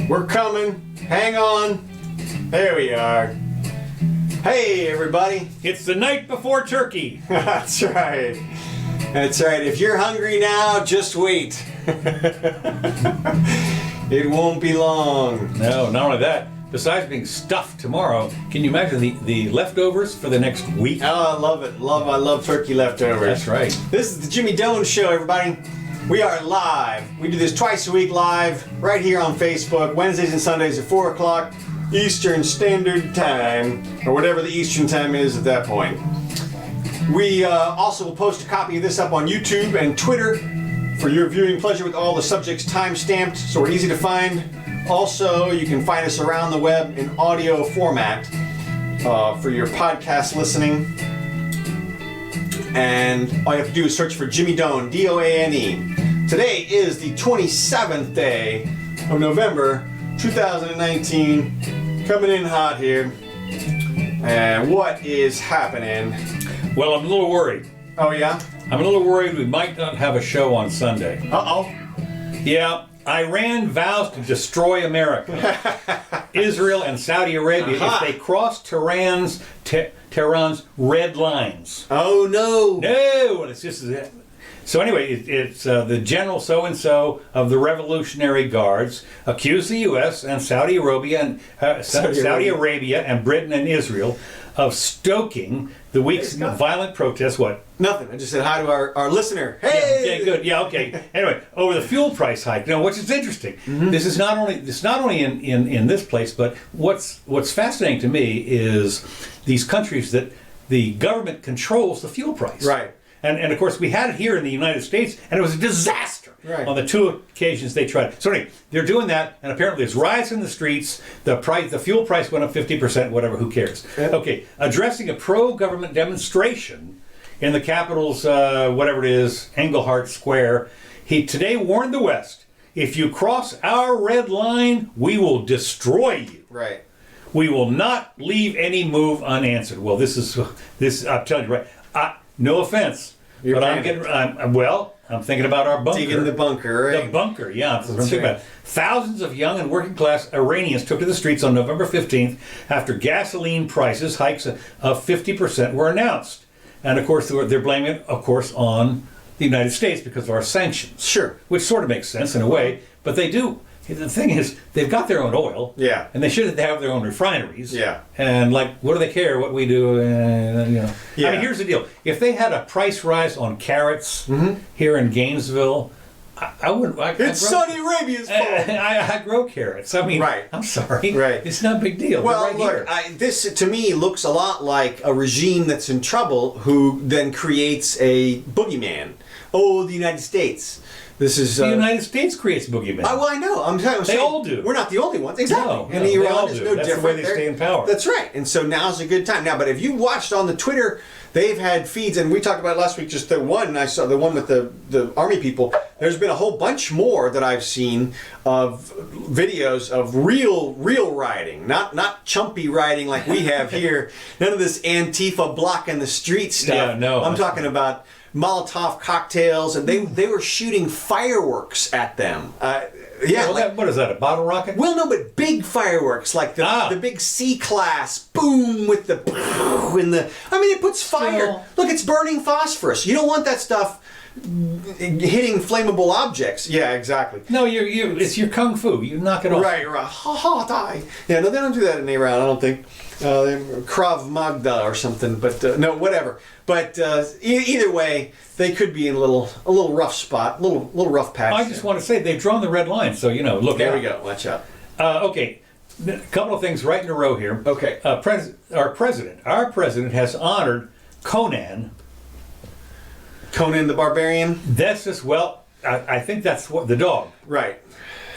We're coming. Hang on. There we are. Hey, everybody. It's the night before turkey. That's right. That's right. If you're hungry now, just wait. It won't be long. No, not only that. Besides being stuffed tomorrow, can you imagine the leftovers for the next week? Oh, I love it. I love turkey leftovers. That's right. This is the Jimmy Doane Show, everybody. We are live. We do this twice a week live right here on Facebook, Wednesdays and Sundays at 4 o'clock Eastern Standard Time, or whatever the Eastern Time is at that point. We also will post a copy of this up on YouTube and Twitter for your viewing pleasure with all the subjects time-stamped, so we're easy to find. Also, you can find us around the web in audio format for your podcast listening. And all you have to do is search for Jimmy Doane, D-O-A-N-E. Today is the 27th day of November, 2019. Coming in hot here. And what is happening? Well, I'm a little worried. Oh, yeah? I'm a little worried we might not have a show on Sunday. Uh-oh. Yeah, Iran vows to destroy America. Israel and Saudi Arabia if they cross Tehran's red lines. Oh, no. No, it's just... So anyway, it's the General So-and-so of the Revolutionary Guards accused the U.S. and Saudi Arabia and Britain and Israel of stoking the week's violent protests. What? Nothing. I just said hi to our listener. Hey! Yeah, good. Yeah, okay. Anyway, over the fuel price hike. Now, which is interesting. Mm-hmm. This is not only in this place, but what's fascinating to me is these countries that the government controls the fuel price. Right. And of course, we had it here in the United States, and it was a disaster on the two occasions they tried. So anyway, they're doing that, and apparently there's riots in the streets. The fuel price went up 50%. Whatever, who cares? Yeah. Okay, addressing a pro-government demonstration in the capital's whatever it is, Engelhardt Square, he today warned the West: if you cross our red line, we will destroy you. Right. We will not leave any move unanswered. Well, this. I'm telling you, right. No offense, but I'm thinking about our bunker. Digging the bunker, right? The bunker, yeah. That's what I'm thinking about. Thousands of young and working class Iranians took to the streets on November 15th after gasoline prices hikes of 50% were announced. And of course, they're blaming it, of course, on the United States because of our sanctions. Sure. Which sort of makes sense in a way, but they do. The thing is, they've got their own oil. Yeah. And they should have their own refineries. Yeah. And what do they care what we do? Yeah. I mean, here's the deal. If they had a price rise on carrots here in Gainesville, I wouldn't. It's Saudi Arabia's fault. I grow carrots. I mean, right. I'm sorry. Right. It's not a big deal. Well, right look, here. this to me looks a lot like a regime that's in trouble who then creates a boogeyman. Oh, the United States. This is the United States creates boogeymen. Well, I know. I'm saying they all do. We're not the only ones, exactly. No, and Iran is no That's different. The way they stay in power. That's right. And so now's a good time. Now, but if you watched on the Twitter, they've had feeds, and we talked about last week. Just the one I saw, the one with the army people. There's been a whole bunch more that I've seen of videos of real rioting, not chumpy rioting like we have here. None of this Antifa blocking the street stuff. Yeah, no. I'm talking about Molotov cocktails, and they were shooting fireworks at them. What is that? A bottle rocket? Well, no, but big fireworks like the big C-class boom with the in the. I mean, it puts fire. Look, it's burning phosphorus. You don't want that stuff hitting flammable objects. Yeah, exactly. No, it's your kung fu. You knock it off. Right. Ha ha die. Yeah, no, they don't do that in Iran. I don't think. Krav Maga or something, but no, whatever. But either way, they could be in a little rough spot, little rough patch. I just want to say they've drawn the red line, so look. There we go. Watch out. Okay, a couple of things right in a row here. Okay. Our president has honored Conan. Conan the Barbarian. I think that's what the dog. Right.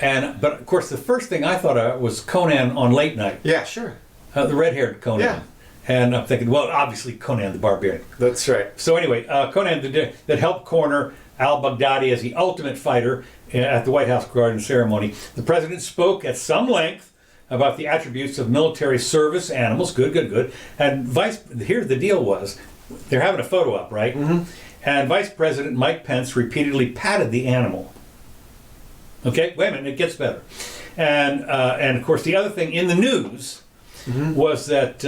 But of course, the first thing I thought of was Conan on Late Night. Yeah, sure. The red-haired Conan. Yeah. And I'm thinking, well, obviously Conan the Barbarian. That's right. So anyway, Conan that helped corner al-Baghdadi as the ultimate fighter at the White House Garden ceremony. The president spoke at some length about the attributes of military service animals. Good. And here the deal was, they're having a photo up, right? Mm-hmm. And Vice President Mike Pence repeatedly patted the animal. Okay, wait a minute, it gets better. And of course, the other thing in the news was that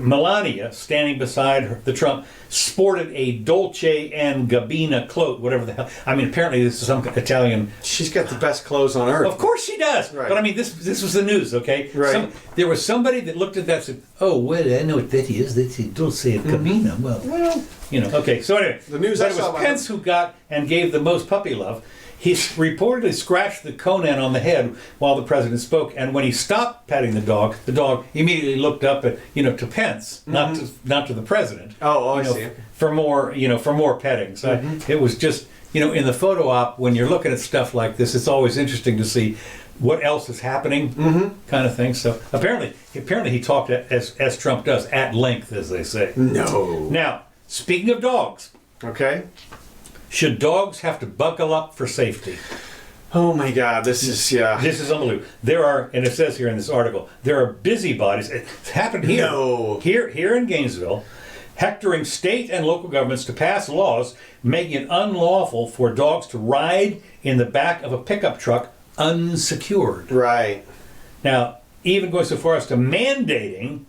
Melania, standing beside the Trump, sported a Dolce and Gabbana cloak, whatever the hell. I mean, apparently this is some Italian. She's got the best clothes on earth. Of course she does. Right. But I mean, this was the news, okay? Right. There was somebody that looked at that and said, "Oh, well, I know what that is. That's a Dolce and Gabbana." Well, you know. Okay, so anyway, The news but I it was saw about Pence who got and gave the most puppy love. He reportedly scratched the Conan on the head while the president spoke, and when he stopped petting the dog immediately looked up at to Pence, not to the president. Oh, I see. For more petting. So it was just in the photo op, when you're looking at stuff like this, it's always interesting to see what else is happening, kind of thing. So apparently he talked as Trump does, at length, as they say. No. Now, speaking of dogs. Okay. Should dogs have to buckle up for safety? Oh my God, this is This is unbelievable. There are, and it says here in this article, there are busybodies. It's happened here. No. Here in Gainesville, hectoring state and local governments to pass laws making it unlawful for dogs to ride in the back of a pickup truck unsecured. Right. Now, even going so far as to mandating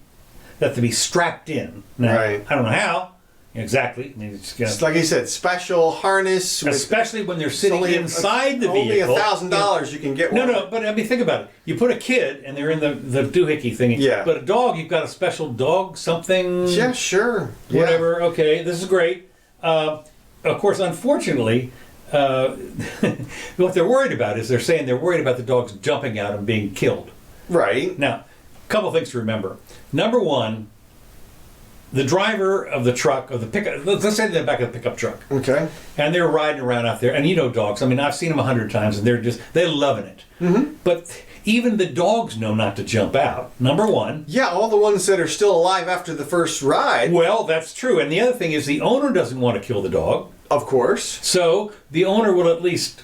that they be strapped in. Now, Right. I don't know how. Exactly. I mean, It's like you said, special harness. Especially when they're sitting inside the only vehicle. $1,000 you can get one. No, but I mean, think about it. You put a kid and they're in the doohickey thingy. Yeah. But a dog, you've got a special dog, something. Yeah, sure. Whatever. Yeah. Okay, this is great. Of course, unfortunately, what they're worried about is they're worried about the dogs jumping out and being killed. Right. Now, a couple things to remember. Number one, the driver of the truck, of the pickup, let's say they're in the back of the pickup truck. Okay. And they're riding around out there, and dogs. I mean, I've seen them 100 times, and they're loving it. But even the dogs know not to jump out, number one. Yeah, all the ones that are still alive after the first ride. Well, that's true. And the other thing is the owner doesn't want to kill the dog. Of course. So the owner will at least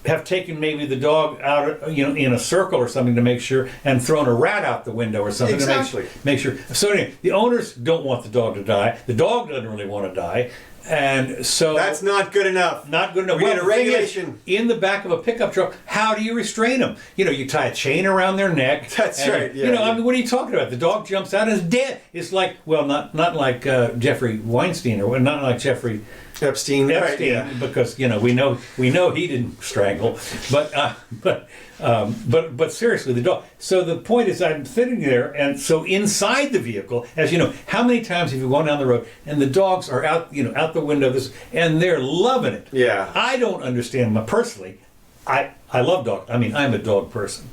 have taken maybe the dog out, in a circle or something to make sure, and thrown a rat out the window or something Exactly. to make sure. So anyway, the owners don't want the dog to die. The dog doesn't really want to die. And so that's not good enough. Not good enough. We need a the thing is, regulation. in the back of a pickup truck, how do you restrain them? You tie a chain around their neck. That's right. Yeah, I mean, what are you talking about? The dog jumps out and is dead. It's like, well, not like Jeffrey Weinstein or not like Jeffrey Epstein, right, yeah. Because we know he didn't strangle, but seriously, the dog. So the point is, I'm sitting there, and so inside the vehicle, as you know, how many times have you gone down the road and the dogs are out, out the window, and they're loving it. Yeah. I don't understand personally. I love dogs. I mean, I'm a dog person.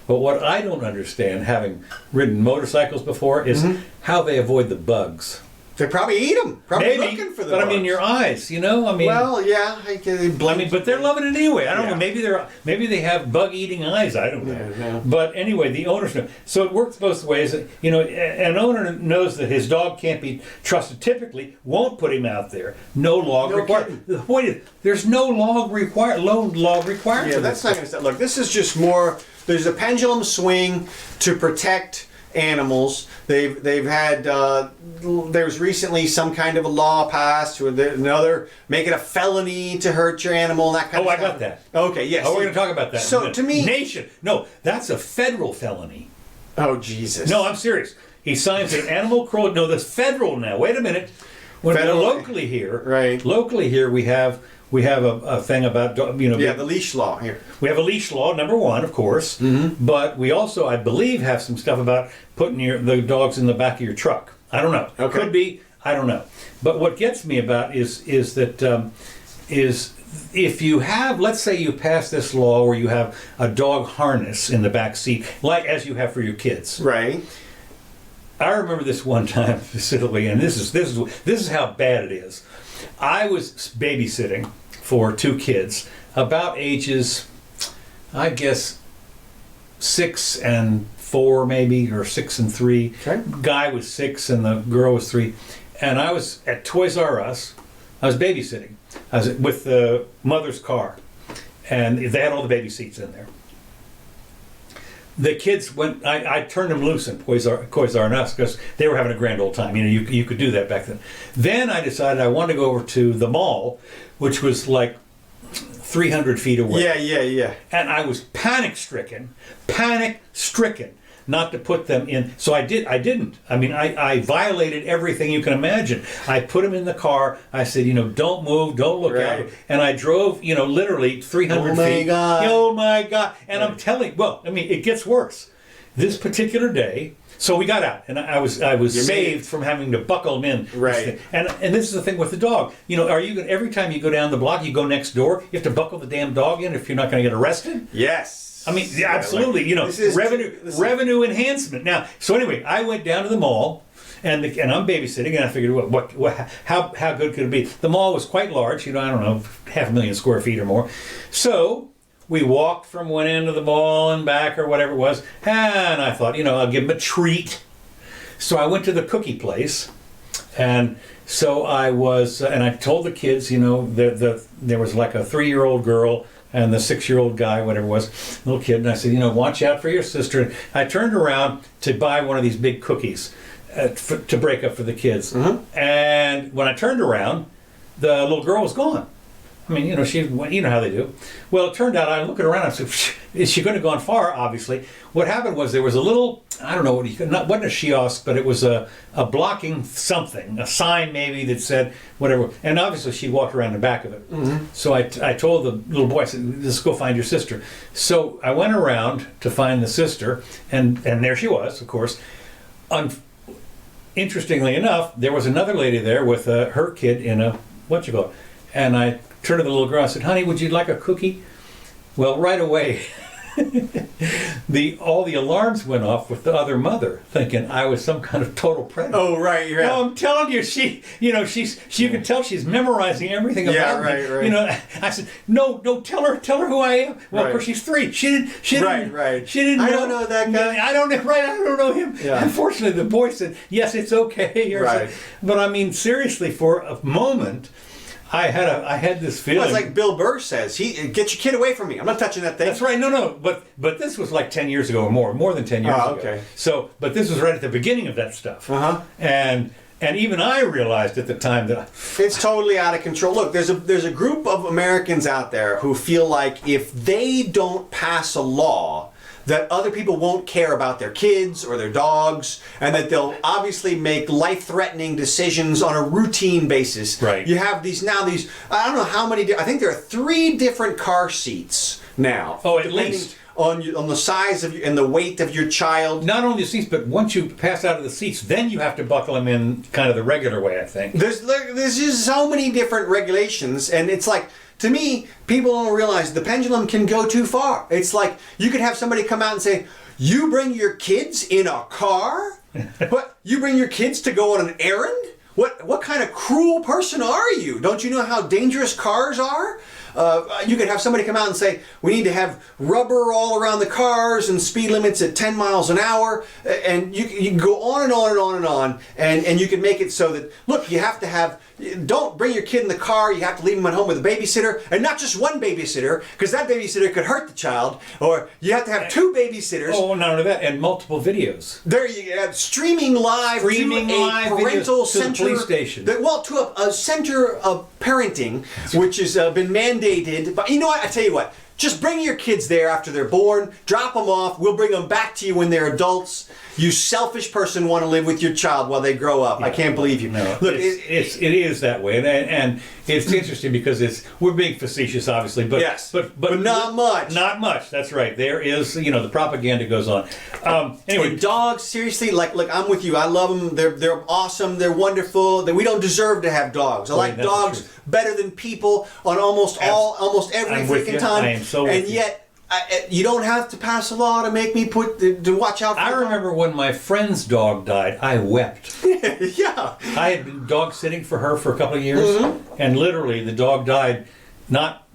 But what I don't understand, having ridden motorcycles before, is how they avoid the bugs. They probably eat them. Probably Maybe, looking for the but bugs. I mean, your eyes, I mean. Well, yeah. But they're loving it anyway. I don't Yeah. know. Maybe they have bug-eating eyes. I don't know. Yeah. But anyway, the owners know. So it works both ways. An owner knows that his dog can't be trusted. Typically, won't put him out there. No log required. kidding. The point is, there's no log required. Yeah, for that's this. not going to stop. Look, this is just more. There's a pendulum swing to protect animals. They've had. There's recently some kind of a law passed, or another make it a felony to hurt your animal. That kind of I stuff. got that. Okay, yes. Oh, we're going to talk about that. So, in a minute. to me- nation. No, that's a federal felony. Oh Jesus. No, I'm serious. He signs an animal cruelty. No, that's federal now. Wait a minute. Federal. Locally here, Right. Locally here, we have a thing about Yeah, the leash law here. We have a leash law, number one, of course. But we also, I believe, have some stuff about putting the dogs in the back of your truck. I don't know. Okay. Could be. I don't know. But what gets me about is that if you have, let's say you pass this law where you have a dog harness in the back seat, like as you have for your kids. Right. I remember this one time specifically, and this is how bad it is. I was babysitting for two kids, about ages, I guess, 6 and 4 maybe, or 6 and 3. Okay. Guy was 6 and the girl was 3, and I was at Toys R Us. I was babysitting. I was with the mother's car, and they had all the baby seats in there. The kids went. I turned them loose in Toys R Us because they were having a grand old time. You could do that back then. Then I decided I wanted to go over to the mall, which was like 300 feet away. Yeah. And I was panic stricken not to put them in. So I didn't. I mean, I violated everything you can imagine. I put them in the car. I said, don't move, don't look out. And I drove, literally 300 feet. Oh my God. And I'm telling, it gets worse. This particular day, so we got out, and I was saved from having to buckle them in. Right. And this is the thing with the dog. Are you every time you go down the block, you go next door, you have to buckle the damn dog in if you're not going to get arrested? Yes. I mean, absolutely. Revenue enhancement. Now, so anyway, I went down to the mall, and I'm babysitting, and I figured, how good could it be? The mall was quite large. I don't know, 500,000 square feet or more. So we walked from one end of the mall and back, or whatever it was, and I thought, I'll give him a treat. So I went to the cookie place, and so I was, and I told the kids, there was like a 3-year-old girl and the 6-year-old guy, whatever it was, little kid, and I said, watch out for your sister. And I turned around to buy one of these big cookies to break up for the kids. Mm-hmm. And when I turned around, the little girl was gone. I mean, you know how they do. Well, it turned out, I'm looking around, I said, is she going to go on far, obviously? What happened was there was a little, I don't know, wasn't a kiosk, but it was a blocking something, a sign maybe that said whatever. And obviously she walked around the back of it. Mm-hmm. So I told the little boy, I said, let's go find your sister. So I went around to find the sister, and there she was, of course. Interestingly enough, there was another lady there with her kid in a, and I turned to the little girl, I said, honey, would you like a cookie? Well, right away, all the alarms went off with the other mother, thinking I was some kind of total predator. Oh, right. No, I'm telling you, you can tell she's memorizing everything about me. Right. I said, no, tell her who I am. Well, of course, she's 3. She didn't. She didn't know. I don't know that guy. I don't know him. Yeah. Unfortunately, the boy said, yes, it's okay. Right. But I mean, seriously, for a moment, I had this feeling. Well, it's like Bill Burr says, get your kid away from me. I'm not touching that thing. That's right. No. But this was like 10 years ago or more than 10 years ago. Okay. So, but this was right at the beginning of that stuff. Uh-huh. And even I realized at the time that it's totally out of control. Look, there's a group of Americans out there who feel like if they don't pass a law, that other people won't care about their kids or their dogs, and that they'll obviously make life-threatening decisions on a routine basis. Right. You have these I don't know how many, I think there are 3 different car seats now. Oh, at least. On the size of and the weight of your child. Not only the seats, but once you pass out of the seats, then you have to buckle them in kind of the regular way, I think. There's just so many different regulations, and it's like, to me, people don't realize the pendulum can go too far. It's like you could have somebody come out and say, you bring your kids in a car? What? You bring your kids to go on an errand? What kind of cruel person are you? Don't you know how dangerous cars are? You could have somebody come out and say, we need to have rubber all around the cars and speed limits at 10 miles an hour. And you can go on and on and on and on. And you can make it so that, look, you have to have, don't bring your kid in the car. You have to leave him at home with a babysitter. And not just one babysitter, because that babysitter could hurt the child. Or you have to have 2 babysitters. Oh, not only that, and multiple videos. There you go. Streaming live to a parental center. To the police station. To a center of parenting, which has been mandated. But you know what? I tell you what. Just bring your kids there after they're born. Drop them off. We'll bring them back to you when they're adults. You selfish person want to live with your child while they grow up. Yeah, I can't believe you. No, look, it is that way, and it's interesting because we're being facetious, obviously, but yes, but not much. Not much. That's right. There is, the propaganda goes on. Anyway, and dogs, seriously, like I'm with you. I love them. They're awesome. They're wonderful. We don't deserve to have dogs. I like dogs better than people on almost every freaking time. I am so with you. And yet. You don't have to pass a law to make me to watch out for I remember when my friend's dog died, I wept. Yeah. I had been dog sitting for her for a couple of years, and literally the dog died. Not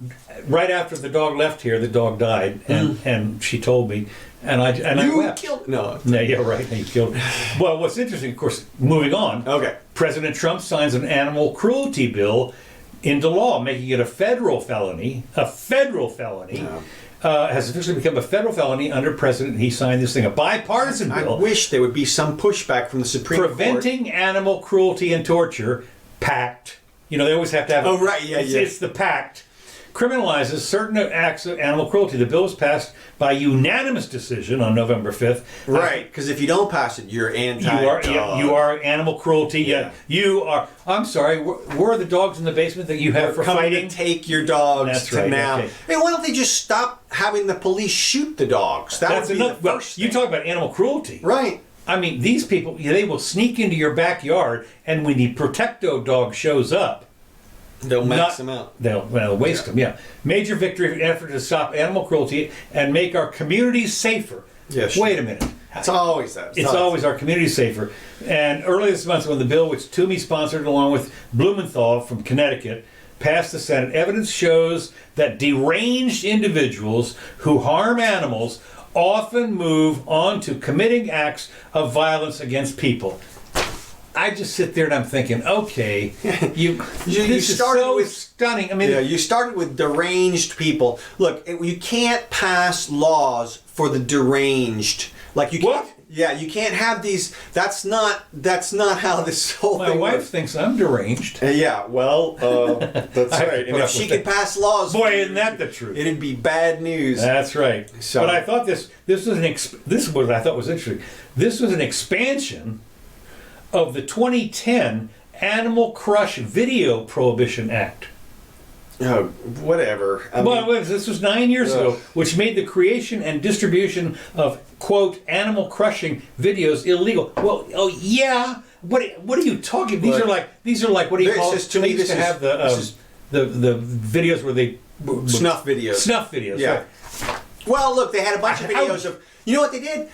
right after the dog left here, the dog died, and she told me, and I wept. Killed? No. Yeah, right. You killed. Well, what's interesting, of course, moving on. Okay. President Trump signs an animal cruelty bill into law, making it a federal felony. A federal felony. Yeah. Has officially become a federal felony under President. He signed this thing, a bipartisan bill. I wish there would be some pushback from the Supreme Court. Preventing animal cruelty and torture, PACT. They always have to have. Oh, right, yeah. It's the PACT criminalizes certain acts of animal cruelty. The bill was passed by unanimous decision on November 5th. Right, because if you don't pass it, you're anti-dog. You are animal cruelty. Yeah. You are. I'm sorry. Where are the dogs in the basement that you have for coming fighting? to take your dogs. That's to right, now. okay. Hey, why don't they just stop having the police shoot the dogs? That's would be the first You thing. talk about animal cruelty, Right. I mean, these people, they will sneak into your backyard, and when the protecto dog shows up, They'll max them out. They'll waste them, yeah. Major victory in an effort to stop animal cruelty and make our communities safer. Yeah, sure. Wait a minute. It's always that. It's always our community safer. And earlier this month, when the bill, which Toomey sponsored along with Blumenthal from Connecticut, passed the Senate, evidence shows that deranged individuals who harm animals often move on to committing acts of violence against people. I just sit there and I'm thinking, okay, this is so stunning. I mean, yeah, you started with deranged people. Look, you can't pass laws for the deranged. Like you can't. What? Yeah, you can't have these. That's not how this whole my thing wife works. thinks I'm deranged. Yeah, well, that's I have right. to And put if up she with could that. pass laws, Boy, isn't that the truth? it'd be bad news. That's right. So- But I thought this was this is what I thought was interesting. This was an expansion of the 2010 Animal Crush Video Prohibition Act. Oh, whatever. I Well, mean, this was 9 years ago, Ugh. which made the creation and distribution of, quote, animal crushing videos illegal. Well, oh yeah. What are you talking? These Look, are like what do you this call is- it? to me, They used this to is- have this the videos where they snuff videos. Snuff videos. Yeah. Right. Well, look, they had a bunch of videos of. You know what they did?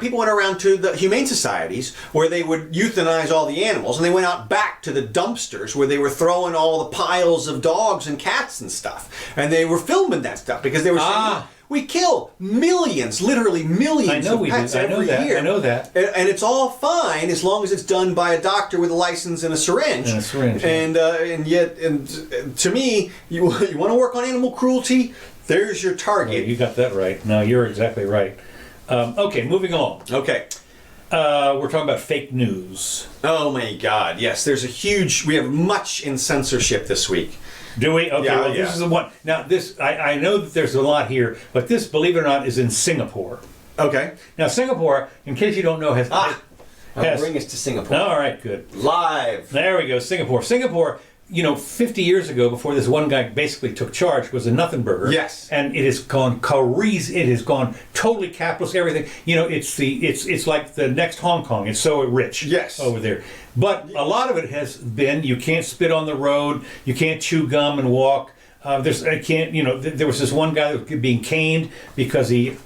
People went around to the humane societies where they would euthanize all the animals, and they went out back to the dumpsters where they were throwing all the piles of dogs and cats and stuff, and they were filming that stuff because they were saying, we kill millions, literally millions of pets every year. I know that. And it's all fine as long as it's done by a doctor with a license and a syringe. And a syringe, yeah. And yet, to me, you want to work on animal cruelty? There's your target. Well, you got that right. No, you're exactly right. Okay, moving on. Okay. We're talking about fake news. Oh my God! Yes, we have much in censorship this week. Do we? Okay, Yeah, well, yeah. this is the one. Now, I know that there's a lot here, but this, believe it or not, is in Singapore. Okay. Now, Singapore, in case you don't know, has... Bring us to Singapore. All right, good. Live. There we go, Singapore. Singapore, 50 years ago, before this one guy basically took charge, was a nothing burger. Yes. And it has gone crazy. It has gone totally capitalist. Everything. It's like the next Hong Kong. It's so rich. Yes. Over there. But a lot of it has been you can't spit on the road. You can't chew gum and walk. There was this one guy that was being caned because he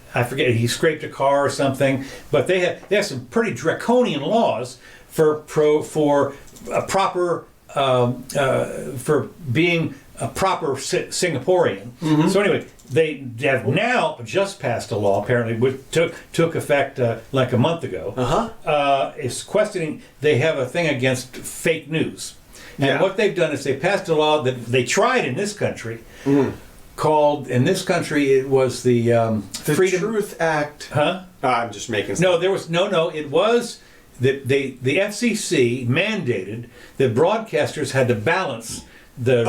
scraped a car or something. But they have some pretty draconian laws for being a proper Singaporean. Mm-hmm. So anyway, they have now just passed a law, apparently, which took effect like a month ago. It's questioning, they have a thing against fake news. And Yeah. what they've done is they passed a law that they tried in this country, called, in this country, it was the Freedom... Truth Act. Huh? I'm just making stuff. No, there was it was that the FCC mandated that broadcasters had to balance the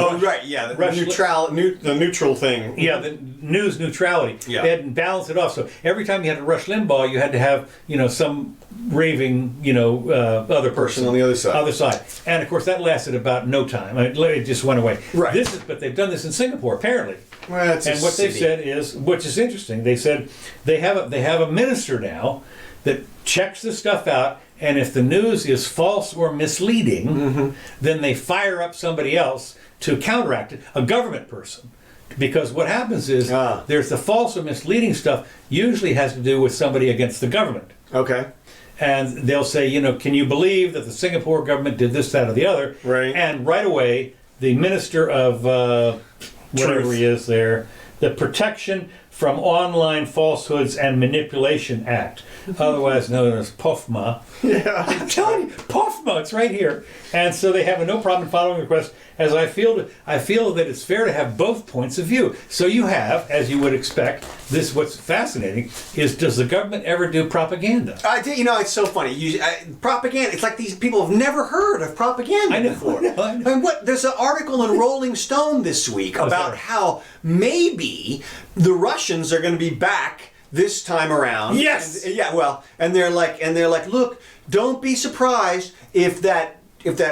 the neutral thing. Yeah, the news neutrality. Yeah. They had to balance it off. So every time you had to Rush Limbaugh, you had to have some raving other person on the other side. And of course that lasted about no time. It just went away. Right. But they've done this in Singapore apparently. Well, it's And a what they city. said is, which is interesting, they said they have a minister now that checks the stuff out, and if the news is false or misleading, then they fire up somebody else to counteract it, a government person. Because what happens is there's the false or misleading stuff usually has to do with somebody against the government. Okay. And they'll say, can you believe that the Singapore government did this, that, or the other? Right. And right away, the minister of whatever Truth. he is there, the protection from Online Falsehoods and Manipulation Act, otherwise known as POFMA. Yeah. I'm telling you, POFMA, it's right here. And so they have no problem following the request, as I feel that it's fair to have both points of view. So you have, as you would expect, this, what's fascinating is, does the government ever do propaganda? It's so funny. Propaganda, it's like these people have never heard of propaganda before. I know. There's an article in Rolling Stone this week about how maybe the Russians are going to be back this time around. Yes. And they're like, look, don't be surprised if that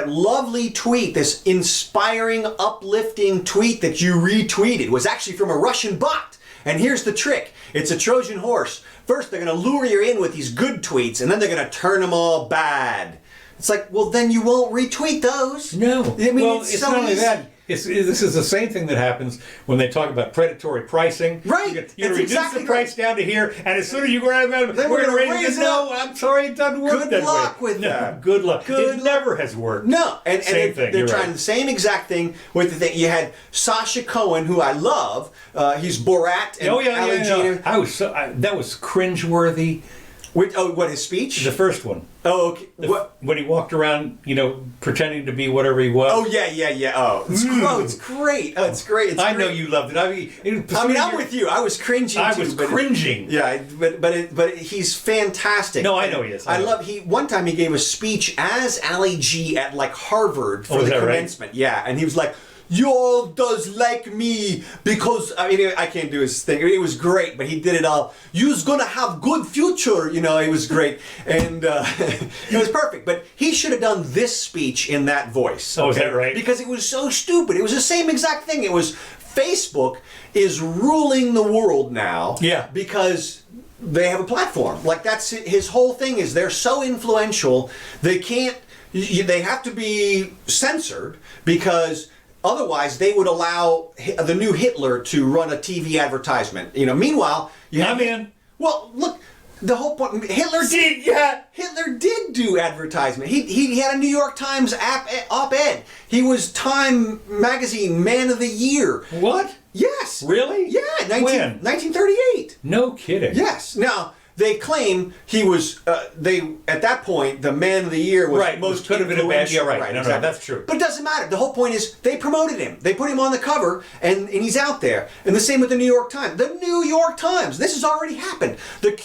lovely tweet, this inspiring, uplifting tweet that you retweeted was actually from a Russian bot. And here's the trick. It's a Trojan horse. First, they're going to lure you in with these good tweets, and then they're going to turn them all bad. It's like, well, then you won't retweet those. No. I mean, it's so not only easy. that. This is the same thing that happens when they talk about predatory pricing. Right. You reduce exactly the price down to here, and as soon as you go around, we're going to raise it. No, I'm sorry, it doesn't work that way. Good luck with that. Good luck. It never has worked. No, and same thing. They're You're trying right. the same exact thing with the thing. You had Sacha Cohen, who I love. He's Borat and yeah. That was cringeworthy. What, his speech? The first one. Oh, okay. When he walked around, pretending to be whatever he was. Oh, yeah. Oh, it's great. Oh, it's great. I know you loved it. I'm with you. I was cringing. I was cringing. But he's fantastic. No, I know he is. One time he gave a speech as Ali G at like Harvard for the commencement. Right? Yeah, and he was like, "You all does like me because," I can't do his thing. It was great, but he did it all. You's gonna have good future, it was great. And it was perfect. But he should have done this speech in that voice. Oh, is that right? Because it was so stupid. It was the same exact thing. It was, Facebook is ruling the world now. Yeah. Because they have a platform. Like, that's his whole thing, is they're so influential, they have to be censored, because otherwise, they would allow the new Hitler to run a TV advertisement. Meanwhile, I'm in. Well, look, the whole point. Hitler did do advertisement. He had a New York Times op-ed. He was Time Magazine Man of the Year. What? Yes. Really? Yeah. When? 1938. No kidding. Yes. Now, they claim he was, at that point, the Man of the Year was most could have been a bad. Yeah, right. No, exactly. That's true. But it doesn't matter. The whole point is they promoted him. They put him on the cover, and he's out there. And the same with the New York Times. The New York Times. This has already happened.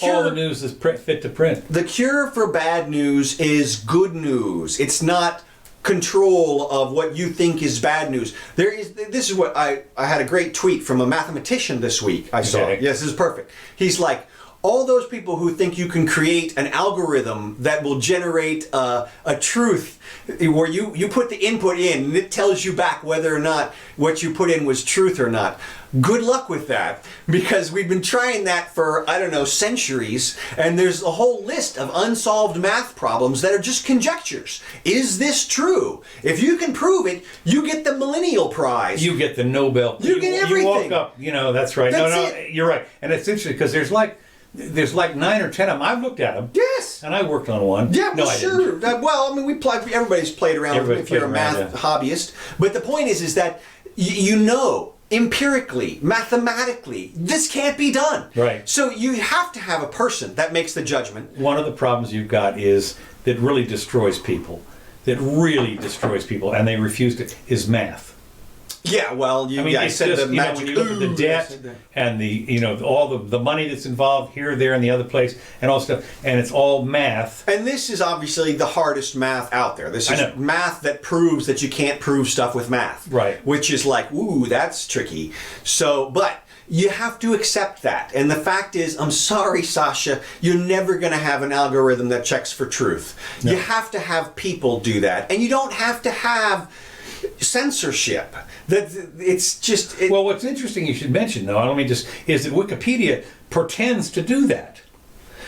All the news is fit to print. The cure for bad news is good news. It's not control of what you think is bad news. This is what I had a great tweet from a mathematician this week. I saw. Okay. Yes, this is perfect. He's like, all those people who think you can create an algorithm that will generate a truth where you put the input in and it tells you back whether or not what you put in was truth or not. Good luck with that, because we've been trying that for, centuries, and there's a whole list of unsolved math problems that are just conjectures. Is this true? If you can prove it, you get the Millennial Prize. You get the Nobel. You get everything. You woke up, that's right. That's it. You're right. And it's interesting because there's like 9 or 10 of them. I've looked at them. Yes. And I worked on one. Yeah, well, no, sure. Everybody's played around with them if you're a math hobbyist. But the point is that empirically, mathematically, this can't be done. Right. So you have to have a person that makes the judgment. One of the problems you've got that really destroys people, and they refuse to, is math. Yeah, well, I said just, the magic. When you look at the debt and all the money that's involved here, there, and the other place, and all stuff, and it's all math. And this is obviously the hardest math out there. This is math that proves that you can't prove stuff with math. Right. Which is like, ooh, that's tricky. So, but you have to accept that. And the fact is, I'm sorry, Sasha, you're never going to have an algorithm that checks for truth. No. You have to have people do that. And you don't have to have censorship. Well, what's interesting you should mention, though, is that Wikipedia pretends to do that.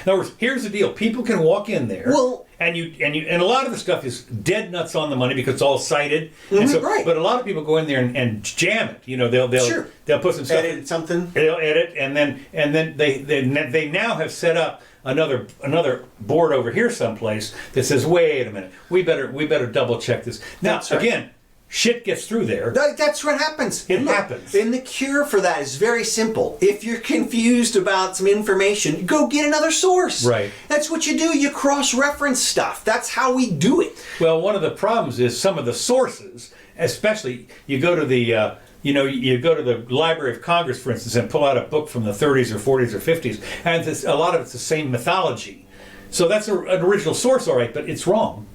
In other words, here's the deal: people can walk in there, and a lot of the stuff is dead nuts on the money because it's all cited. Right. But a lot of people go in there and jam it. They'll put some stuff, edit something. They'll edit, and then they now have set up another board over here someplace that says, wait a minute, we better double check this. Now, again, shit gets through there. That's what happens. It happens. And the cure for that is very simple. If you're confused about some information, go get another source. Right. That's what you do. You cross-reference stuff. That's how we do it. Well, one of the problems is some of the sources, especially you go to the you go to the Library of Congress, for instance, and pull out a book from the 30s or 40s or 50s, and a lot of it's the same mythology. So that's an original source, all right, but it's wrong.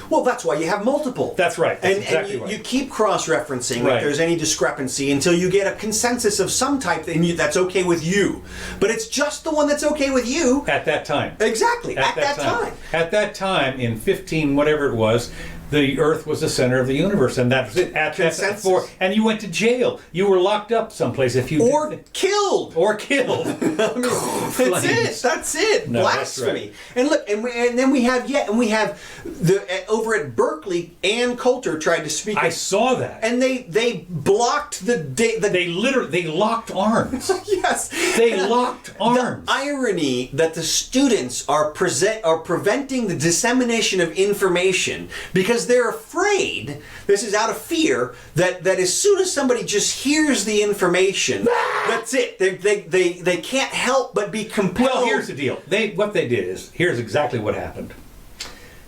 Well, that's why you have multiple. That's right. That's exactly and right. You keep cross-referencing Right. if there's any discrepancy until you get a consensus of some type that's okay with you. But it's just the one that's okay with you. At that time. Exactly. At that time. At that time, in 15, whatever it was, the Earth was the center of the universe, and that was it. Consensus. And you went to jail. You were locked up someplace if you killed. Or killed. That's it. No, Blasphemy. that's right. And look, and then we have over at Berkeley, Ann Coulter tried to speak. I saw that. And they blocked They locked arms. Yes. They locked arms. The irony that the students are preventing the dissemination of information because they're afraid, this is out of fear, that as soon as somebody just hears the information, that's it. They can't help but be compelled. Well, here's the deal. What they did is, here's exactly what happened.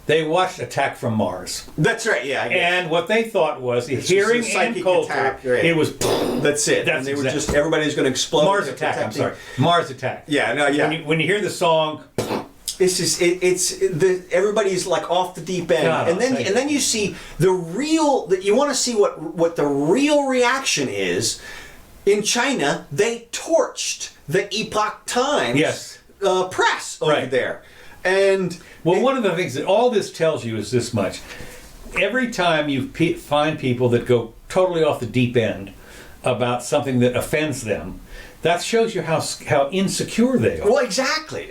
They watched Attack from Mars. That's right, yeah. And what they thought was, hearing Ann Coulter, attack, right. it was... That's it. That's and they were exactly. just, everybody's going to explode. Mars Attack, I'm sorry. Mars Attack. Yeah, no, yeah. When you hear the song... It's just everybody's like off the deep end, God, and then you see the real. You want to see what the real reaction is. In China, they torched the Epoch Times press over there, and one of the things that all this tells you is this much: every time you find people that go totally off the deep end about something that offends them, that shows you how insecure they are. Well, exactly.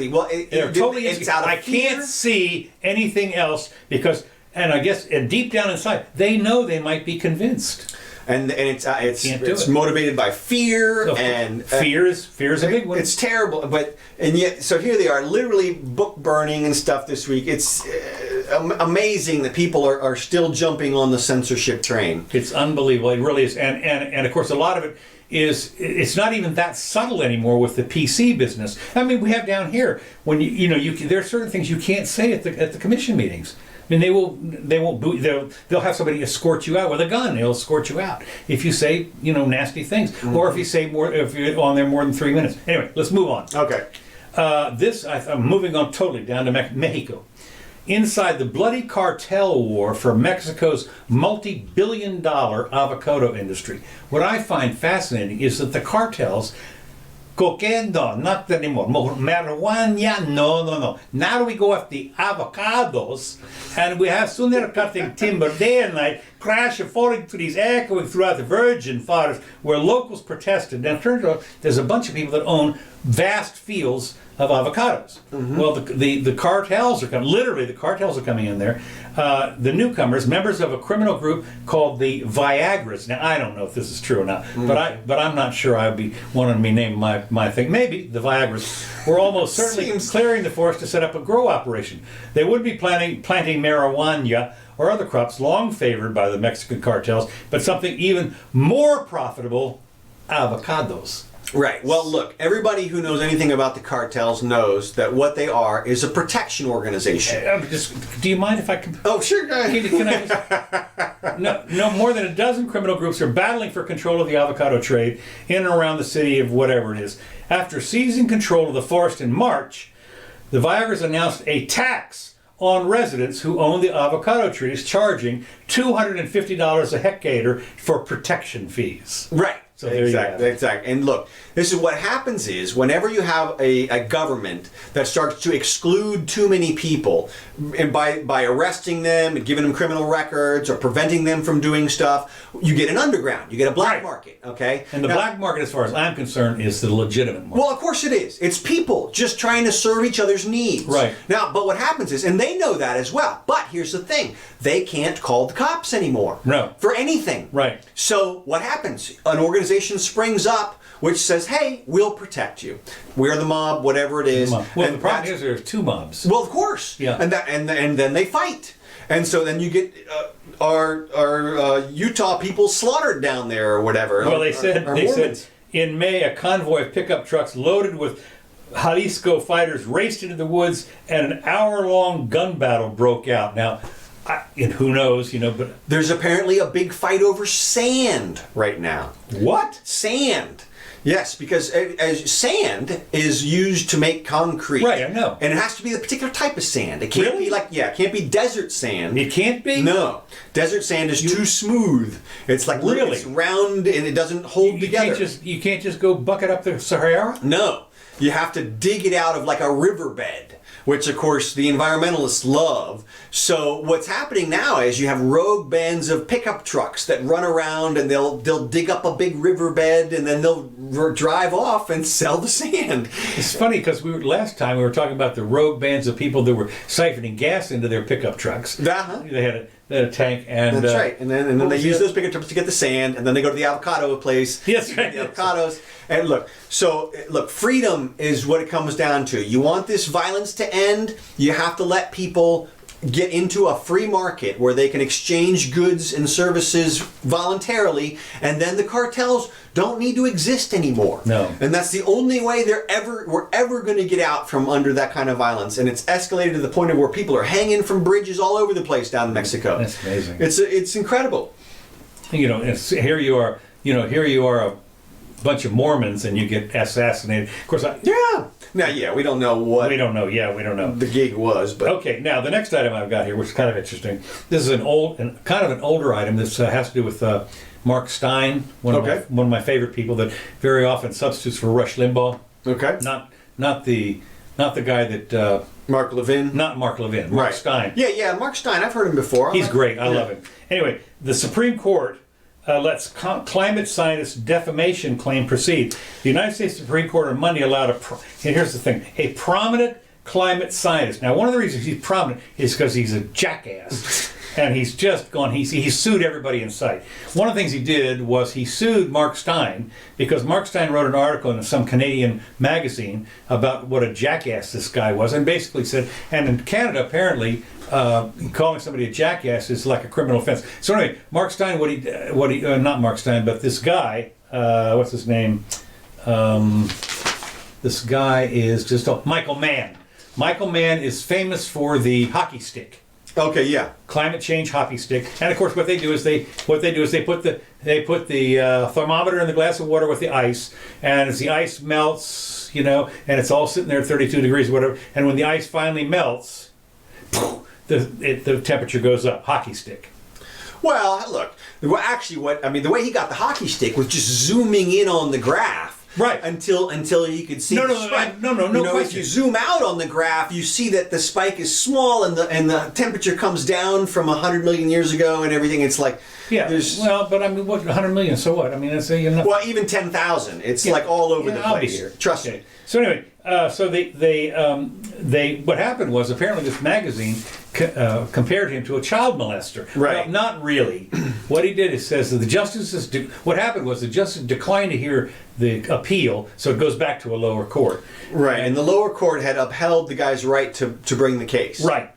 Well, they're totally it's out of I fear. can't see anything else because, and I guess, and deep down inside, they know they might be convinced. And it's motivated by fear, and fear is a big one. It's terrible, and yet so here they are, literally book burning and stuff this week. It's amazing that people are still jumping on the censorship train. It's unbelievable. It really is, and of course a lot of it is, it's not even that subtle anymore with the PC business. I mean, we have down here when there are certain things you can't say at the commission meetings. I mean, they'll have somebody escort you out with a gun. They'll escort you out if you say nasty things, or if you say if you're on there more than 3 minutes. Anyway, let's move on. Okay. I'm moving on totally down to Mexico. Inside the bloody cartel war for Mexico's multi-billion-dollar avocado industry, what I find fascinating is that the cartels, cocaine, not anymore, marijuana, no. Now we go after the avocados, and we have sooner cutting timber day and night, crash of falling trees echoing throughout the virgin forest where locals protested. And it turns out there's a bunch of people that own vast fields of avocados. Mm-hmm. Well, the cartels are coming. Literally, the cartels are coming in there. The newcomers, members of a criminal group called the Viagras. Now, I don't know if this is true or not, but I'm not sure I'd be wanting me name my thing. Maybe the Viagras were almost certainly clearing the forest to set up a grow operation. They would be planting marijuana or other crops long favored by the Mexican cartels, but something even more profitable: avocados. Right. Well, look, everybody who knows anything about the cartels knows that what they are is a protection organization. Do you mind if I can... Oh, sure, go ahead. Can I just... No, more than a dozen criminal groups are battling for control of the avocado trade in and around the city of whatever it is. After seizing control of the forest in March, the Viagras announced a tax on residents who own the avocado trees, charging $250 a hectare for protection fees. Right. So exactly. And look, this is what happens is whenever you have a government that starts to exclude too many people, and by arresting them and giving them criminal records or preventing them from doing stuff, you get an underground, you get a black market, okay? And the black market, as far as I'm concerned, is the legitimate market. Well, of course it is. It's people just trying to serve each other's needs. Right. Now, but what happens is, and they know that as well, but here's the thing, they can't call the cops anymore. No. For anything. Right. So what happens? An organization springs up which says, hey, we'll protect you. We're the mob, whatever it is. Well, the problem is there's two mobs. Well, of course. Yeah. And then they fight. And so then you get Utah people slaughtered down there or whatever. Well, they said in May a convoy of pickup trucks loaded with Jalisco fighters raced into the woods, and an hour-long gun battle broke out. Now, and who knows, but there's apparently a big fight over sand right now. What? Sand. Yes, because as sand is used to make concrete. Right, I know. And it has to be the particular type of sand. It can't be it can't be desert sand. It can't be? No. Desert sand is too smooth. It's like it's round and it doesn't hold together. You can't just go bucket up the Sahara? No. You have to dig it out of like a riverbed, which of course the environmentalists love. So what's happening now is you have rogue bands of pickup trucks that run around and they'll dig up a big riverbed and then they'll drive off and sell the sand. It's funny because last time we were talking about the rogue bands of people that were siphoning gas into their pickup trucks. Uh-huh. They had a tank, and that's right. And then they use those pickup trucks to get the sand, and then they go to the avocado place. Yes, right. The avocados. And look, freedom is what it comes down to. You want this violence to end, you have to let people get into a free market where they can exchange goods and services voluntarily, and then the cartels don't need to exist anymore. No. And that's the only way we're ever going to get out from under that kind of violence. And it's escalated to the point of where people are hanging from bridges all over the place down in Mexico. That's amazing. It's incredible. Here you are a bunch of Mormons and you get assassinated. Of course, we don't know what. We don't know. Yeah, we don't know. The gig was, but okay. Now the next item I've got here, which is kind of interesting. This is an older item. This has to do with Mark Stein, one of my favorite people that very often substitutes for Rush Limbaugh. Okay. Not the guy that Mark Levin. Not Mark Levin. Mark Stein. Yeah, Mark Stein. I've heard him before. He's great. I love him. Anyway, the Supreme Court lets climate scientists' defamation claim proceed. The United States Supreme Court on Monday allowed and here's the thing, a prominent climate scientist. Now, one of the reasons he's prominent is because he's a jackass. And he's just gone, he sued everybody in sight. One of the things he did was he sued Mark Stein because Mark Stein wrote an article in some Canadian magazine about what a jackass this guy was, and basically said, and in Canada apparently, calling somebody a jackass is like a criminal offense. So anyway, Mark Stein, not Mark Stein, but this guy, what's his name? This guy is Michael Mann. Michael Mann is famous for the hockey stick. Okay, yeah. Climate change hockey stick, and of course, what they do is they put the thermometer in the glass of water with the ice, and as the ice melts, and it's all sitting there at 32 degrees or whatever, and when the ice finally melts, the temperature goes up. Hockey stick. Well, look. Actually, the way he got the hockey stick was just zooming in on the graph. Right. Until you could see the spike. No question. If you zoom out on the graph, you see that the spike is small and the temperature comes down from 100 million years ago and everything. It's like what 100 million? So what? That's well, even 10,000. It's like all over the place here. Trust me. So anyway, so they what happened was apparently this magazine compared him to a child molester. Right. Well, not really. What he did is says that the justices. What happened was the justice declined to hear the appeal, so it goes back to a lower court. Right, and the lower court had upheld the guy's right to bring the case. Right,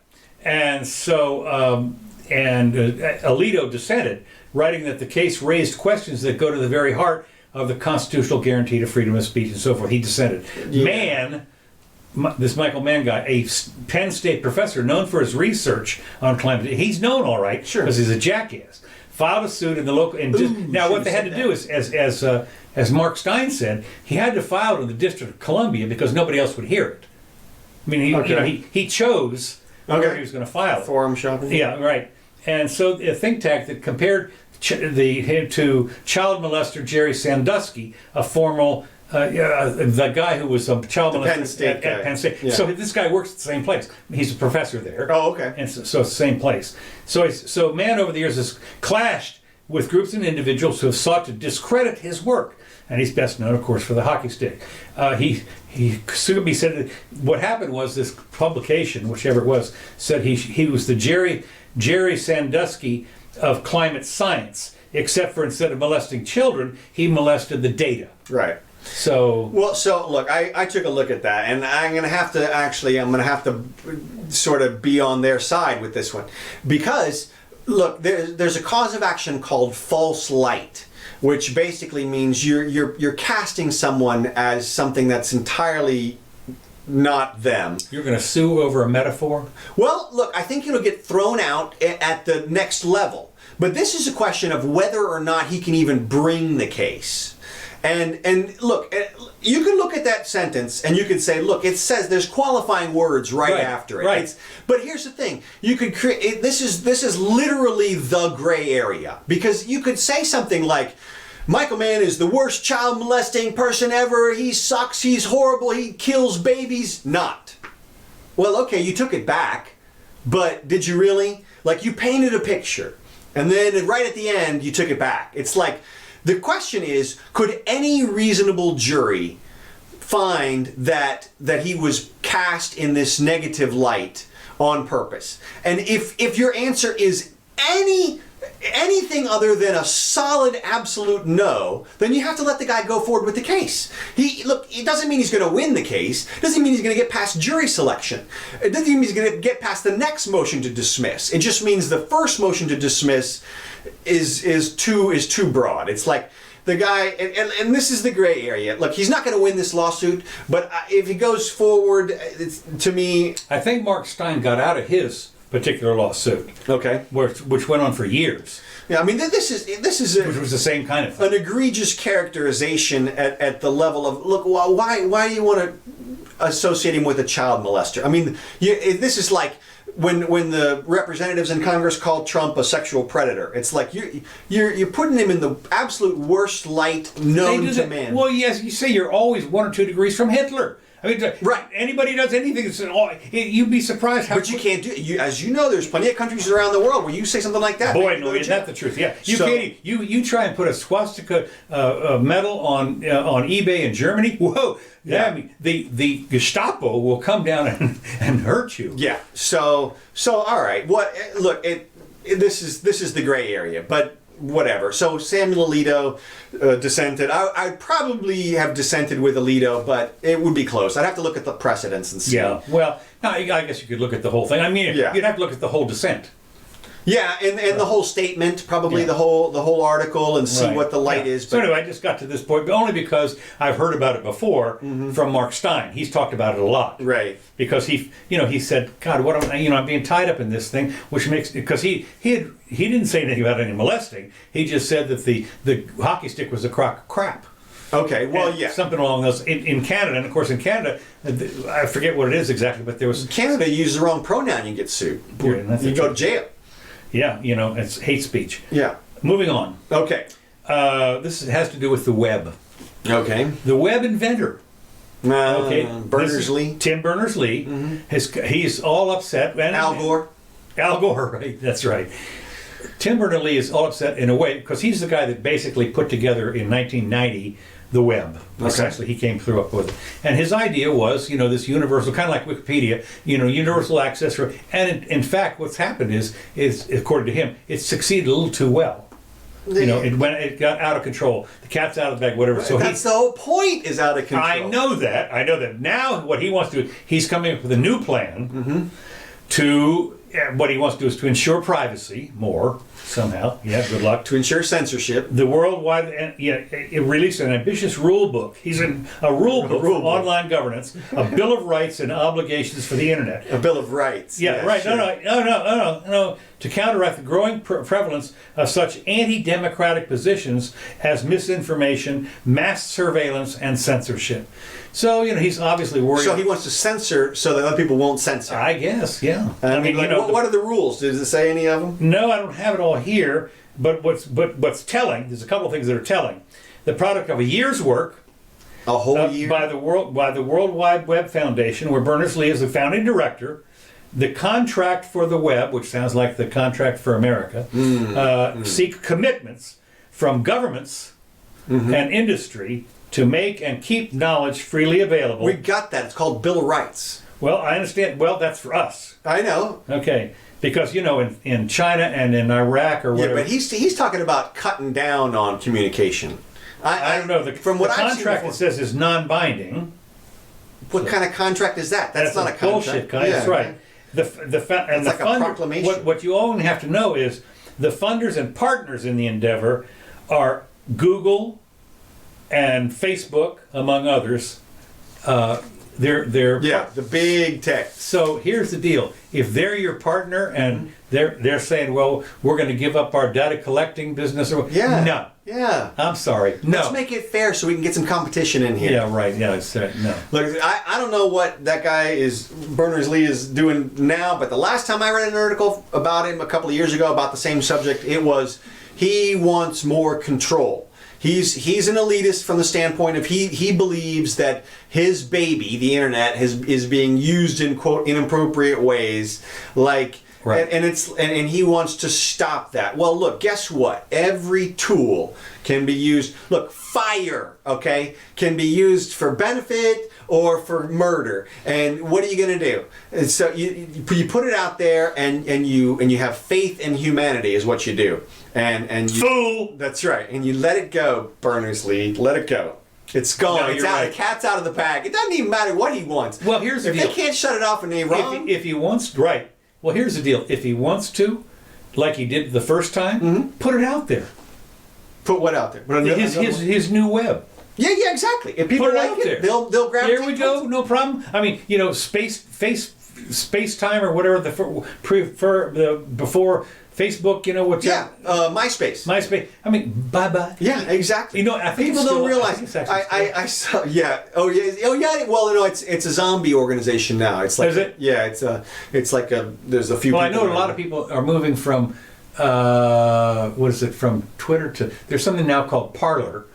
and so Alito dissented, writing that the case raised questions that go to the very heart of the constitutional guarantee to freedom of speech and so forth. He dissented. Yeah. Mann, this Michael Mann guy, a Penn State professor known for his research on climate change, he's known all right because he's a jackass, filed a suit in the local. Now what they had to do is, as Mark Stein said, he had to file it in the District of Columbia because nobody else would hear it. He chose where he was going to file it. Forum shopping. Yeah, right. And so a think tank that compared him to child molester Jerry Sandusky, a formal the guy who was a child molester at Penn State. Yeah. So this guy works at the same place. He's a professor there. Oh, okay. And so it's the same place. So Mann over the years has clashed with groups and individuals who have sought to discredit his work. And he's best known, of course, for the hockey stick. He said that what happened was this publication, whichever it was, said he was the Jerry Sandusky of climate science, except for instead of molesting children, he molested the data. Right. So look, I took a look at that, and I'm going to have to sort of be on their side with this one, because Look, there's a cause of action called false light, which basically means you're casting someone as something that's entirely not them. You're going to sue over a metaphor? Well, look, I think it'll get thrown out at the next level. But this is a question of whether or not he can even bring the case. And look, you can look at that sentence and you can say, look, it says there's qualifying words right after it. Right. But here's the thing: you could create this is literally the gray area, because you could say something like, Michael Mann is the worst child molesting person ever. He sucks. He's horrible. He kills babies. Not. Well, okay, you took it back, but did you really? Like, you painted a picture, and then right at the end you took it back. It's like, the question is, could any reasonable jury find that he was cast in this negative light on purpose? And if your answer is anything other than a solid absolute no, then you have to let the guy go forward with the case. It doesn't mean he's going to win the case. It doesn't mean he's going to get past jury selection. It doesn't mean he's going to get past the next motion to dismiss. It just means the first motion to dismiss is too broad. It's like the guy, and this is the gray area. Look, he's not going to win this lawsuit, but if he goes forward, to me, I think Mark Stein got out of his particular lawsuit. Okay. Which went on for years. Yeah, I mean, this is which was the same kind of thing. An egregious characterization at the level of, look, why do you want to associate him with a child molester? I mean, this is like when the representatives in Congress called Trump a sexual predator. It's like you're putting him in the absolute worst light known to man. Well, yes, you say you're always 1 or 2 degrees from Hitler. I mean, right. Anybody does anything, you'd be surprised how. But you can't do it. As you know, there's plenty of countries around the world where you say something like that. Boy, no, isn't that the truth? Yeah, you can't. You try and put a swastika medal on eBay in Germany. Whoa! Yeah, I mean, the Gestapo will come down and hurt you. Yeah. So all right. What? Look, this is the gray area, but. Whatever. So Samuel Alito dissented. I'd probably have dissented with Alito, but it would be close. I'd have to look at the precedents and see. Yeah. Well, no, I guess you could look at the whole thing. I mean, you'd have to look at the whole dissent. Yeah, and the whole statement, probably the whole article, and see what the light is. But so anyway, I just got to this point, but only because I've heard about it before from Mark Stein. He's talked about it a lot, right? Because he said, "God, what am I? I'm being tied up in this thing," which makes, because he didn't say anything about any molesting. He just said that the hockey stick was a crock of crap. Okay, well, yeah, something along those. In Canada, and of course in Canada, I forget what it is exactly, but there was Canada. You use the wrong pronoun, you get sued. You go to jail. Yeah, it's hate speech. Yeah. Moving on. Okay. This has to do with the web. Okay. The web inventor. Berners-Lee. Tim Berners-Lee. He's all upset. Al Gore. Al Gore, right? That's right. Tim Berners-Lee is all upset in a way because he's the guy that basically put together in 1990 the web. Okay. Essentially, he came through up with it. And his idea was, this universal, kind of like Wikipedia, universal access. And in fact, what's happened is according to him, it succeeded a little too well. It got out of control. The cat's out of the bag, whatever. So that's the whole point, is out of control. I know that. Now, what he wants to do, he's coming up with a new plan to. What he wants to do is to ensure privacy more somehow. Yeah, good luck. To ensure censorship. The worldwide, it released an ambitious rule book. He's in a rule book for online governance, a bill of rights and obligations for the internet. A bill of rights. Yeah, right. Sure. No. To counteract the growing prevalence of such anti-democratic positions as misinformation, mass surveillance, and censorship. So, he's obviously worried. So he wants to censor so that other people won't censor. I guess, yeah. What are the rules? Does it say any of them? No, I don't have it all here. But what's telling? There's a couple of things that are telling. The product of a year's work. A whole year by the World Wide Web Foundation, where Berners-Lee is the founding director. The contract for the web, which sounds like the contract for America, seek commitments from governments and industry to make and keep knowledge freely available. We got that. It's called Bill of Rights. Well, I understand. Well, that's for us. I know. Okay. Because, in China and in Iraq or whatever. Yeah, but he's talking about cutting down on communication. I don't know. The contract, it says, is non-binding. What kind of contract is that? That's not a contract. Bullshit kind. That's right. It's like a proclamation. What you only have to know is The funders and partners in the endeavor are Google and Facebook, among others. They're the big tech. So here's the deal: if they're your partner and they're saying, "Well, we're going to give up our data collecting business," or no, I'm sorry, no. Let's make it fair so we can get some competition in here. Yeah, right. Yeah, it's no. Look, I don't know what that guy Berners-Lee is doing now, but the last time I read an article about him a couple of years ago about the same subject, it was he wants more control. He's an elitist from the standpoint of he believes that his baby, the internet, is being used in quote inappropriate ways, like right. and he wants to stop that. Well, look, guess what? Every tool can be used. Look, fire, okay, can be used for benefit or for murder. And what are you going to do? And so you put it out there, and you have faith in humanity is what you do. And you, fool. That's right. And you let it go, Berners-Lee. Let it go. It's gone. No, it's out. right. The cat's out of the bag. It doesn't even matter what he wants. Well, here's the deal. If they can't shut it off in Iran, if he wants, right? Well, here's the deal. If he wants to, like he did the first time, put it out there. Put what out there? His new web. Yeah, exactly. If people like it, they'll grab it. Here we go. No problem. I mean, space time or whatever before Facebook, MySpace. MySpace. I mean, bye. Yeah, exactly. I think people don't realize. I saw. Yeah. Oh yeah. Well, it's a zombie organization now. It's like. Is it? Yeah. It's like a. There's a few. Well, I know a lot of people are moving from. From Twitter to. There's something now called Parler,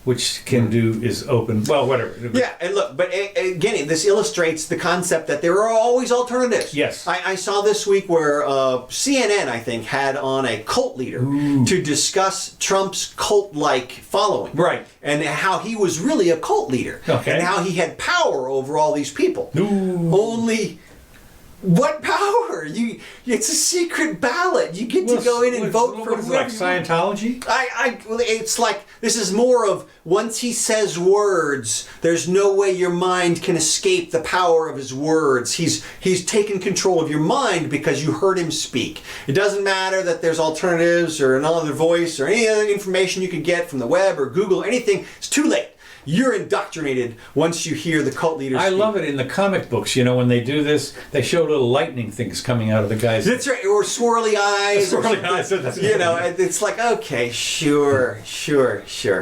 which is open. Well, whatever. Yeah, and look, but again, this illustrates the concept that there are always alternatives. Yes. I saw this week where CNN, I think, had on a cult leader to discuss Trump's cult-like following. Right. And how he was really a cult leader. Okay. And how he had power over all these people. Ooh. Only... What power? It's a secret ballot. You get to go in and vote for whoever. Like Scientology? It's like this is more of once he says words, there's no way your mind can escape the power of his words. He's taken control of your mind because you heard him speak. It doesn't matter that there's alternatives or another voice or any other information you could get from the web or Google or anything. It's too late. You're indoctrinated once you hear the cult leaders speak. I love it in the comic books. When they do this, they show little lightning things coming out of the guys. That's right, or swirly eyes. It's like, okay, sure.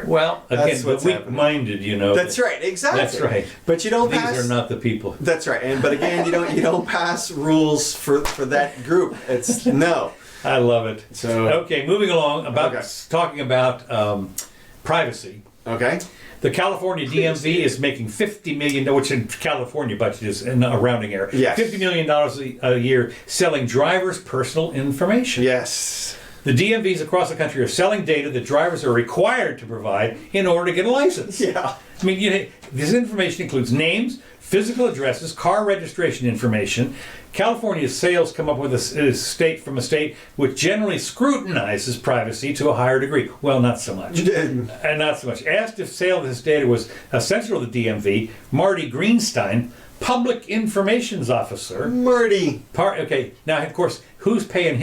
Well, again, the weak-minded, That's right, exactly. That's right. But you don't pass. These are not the people. That's right, but again, you don't pass rules for that group. It's no. I love it. So okay, moving along talking about privacy. Okay. The California DMV is making $50 million, which in California budget is in a rounding error. Yes. $50 million a year selling drivers' personal information. Yes. The DMVs across the country are selling data that drivers are required to provide in order to get a license. Yeah. I mean, this information includes names, physical addresses, car registration information. California's sales come up with a state which generally scrutinizes privacy to a higher degree. Well, not so much. And not so much. Asked if sale of this data was essential to the DMV, Marty Greenstein, public informations officer. Marty. Okay, now, of course, who's paying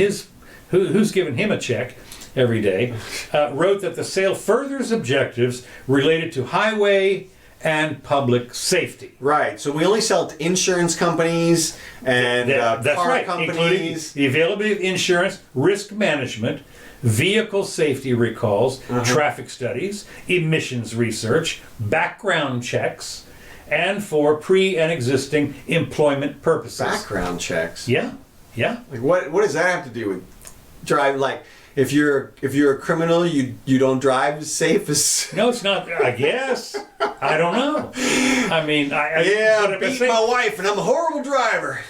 who's giving him a check every day, wrote that the sale furthers objectives related to highway and public safety. Right. So we only sell to insurance companies and car companies. Including the availability of insurance, risk management, vehicle safety recalls, traffic studies, emissions research, background checks, and for pre and existing employment purposes. Background checks? Yeah. Like what does that have to do with drive? Like if you're a criminal, you don't drive as safe as. No, it's not. I guess. I don't know. I mean, I beat my wife, and I'm a horrible driver.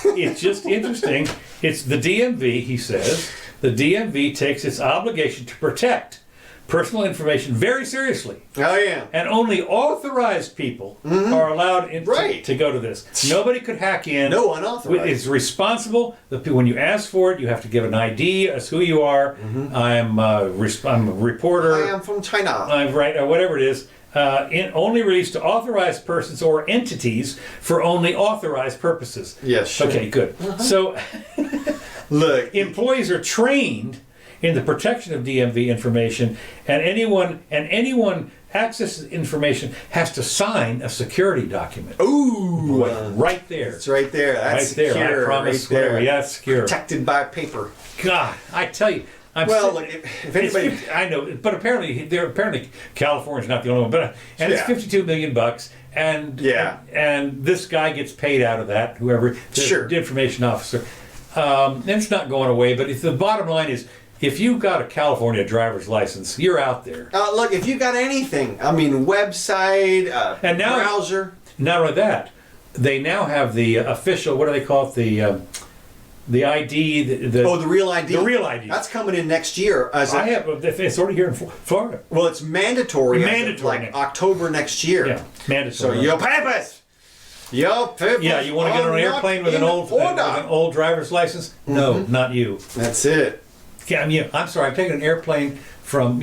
It's just interesting. It's the DMV. He says the DMV takes its obligation to protect personal information very seriously. Oh yeah. And only authorized people are allowed to go to this. Nobody could hack in. No unauthorized. It's responsible. When you ask for it, you have to give an ID as who you are. I'm a reporter. I am from China. I'm right, or whatever it is. Only released to authorized persons or entities for only authorized purposes. Yes. Sure. Okay, good. So, look, employees are trained in the protection of DMV information, and anyone accesses information has to sign a security document. Ooh, right there. It's right there. That's right there. secure. I promise. Right there. Whatever. Yeah, it's secure. Protected by paper. God, I tell you. Look, if anybody, I know, but apparently California's not the only one. But it's $52 million, and this guy gets paid out of that. Whoever the information officer, and it's not going away. But if the bottom line is, if you've got a California driver's license, you're out there. Look, if you've got anything, I mean, website, and now, browser. Not only that, they now have the official. What do they call it? The ID, the real ID. The real ID. That's coming in next year. It's already here in Florida. Well, it's mandatory. Mandatory. October next year. Yeah, mandatory. So your papers. Your papers. Yeah, you want to get on an airplane with an old driver's license? No, not you. That's it. Yeah, I'm sorry. I'm taking an airplane from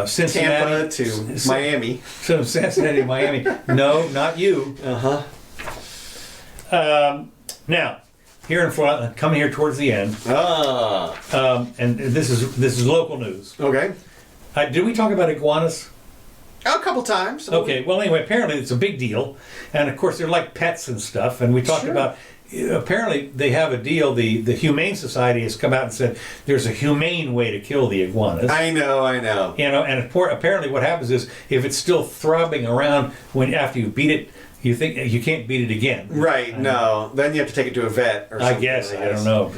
Cincinnati Tampa to Miami. So Cincinnati, Miami. No, not you. Now. Here in Florida, coming here towards the end, and this is local news. Okay. Did we talk about iguanas? A couple times. Okay. Well, anyway, apparently it's a big deal, and of course they're like pets and stuff. And we talked about apparently they have a deal. The Humane Society has come out and said there's a humane way to kill the iguanas. I know. And apparently what happens is if it's still throbbing around after you beat it. You think you can't beat it again, right? No, then you have to take it to a vet or something. I guess I don't know,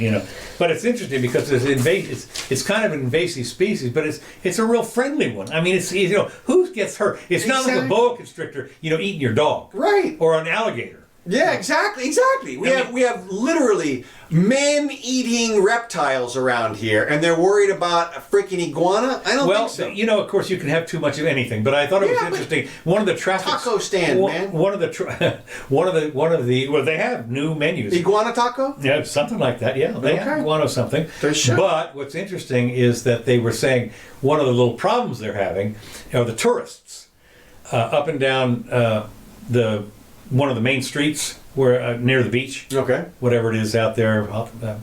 But it's interesting because it's kind of an invasive species, but it's a real friendly one. I mean, it's who gets hurt? It's not like a boa constrictor, eating your dog, right? Or an alligator. Yeah, exactly. We have literally man-eating reptiles around here, and they're worried about a freaking iguana. I don't think so. Of course, you can have too much of anything, but I thought it was interesting. One of the traffic taco stand, man. One of the well, they have new menus. Iguana taco? Yeah, something like that. Yeah, they have iguana something. They should. But what's interesting is that they were saying one of the little problems they're having are the tourists up and down one of the main streets where near the beach, whatever it is out there,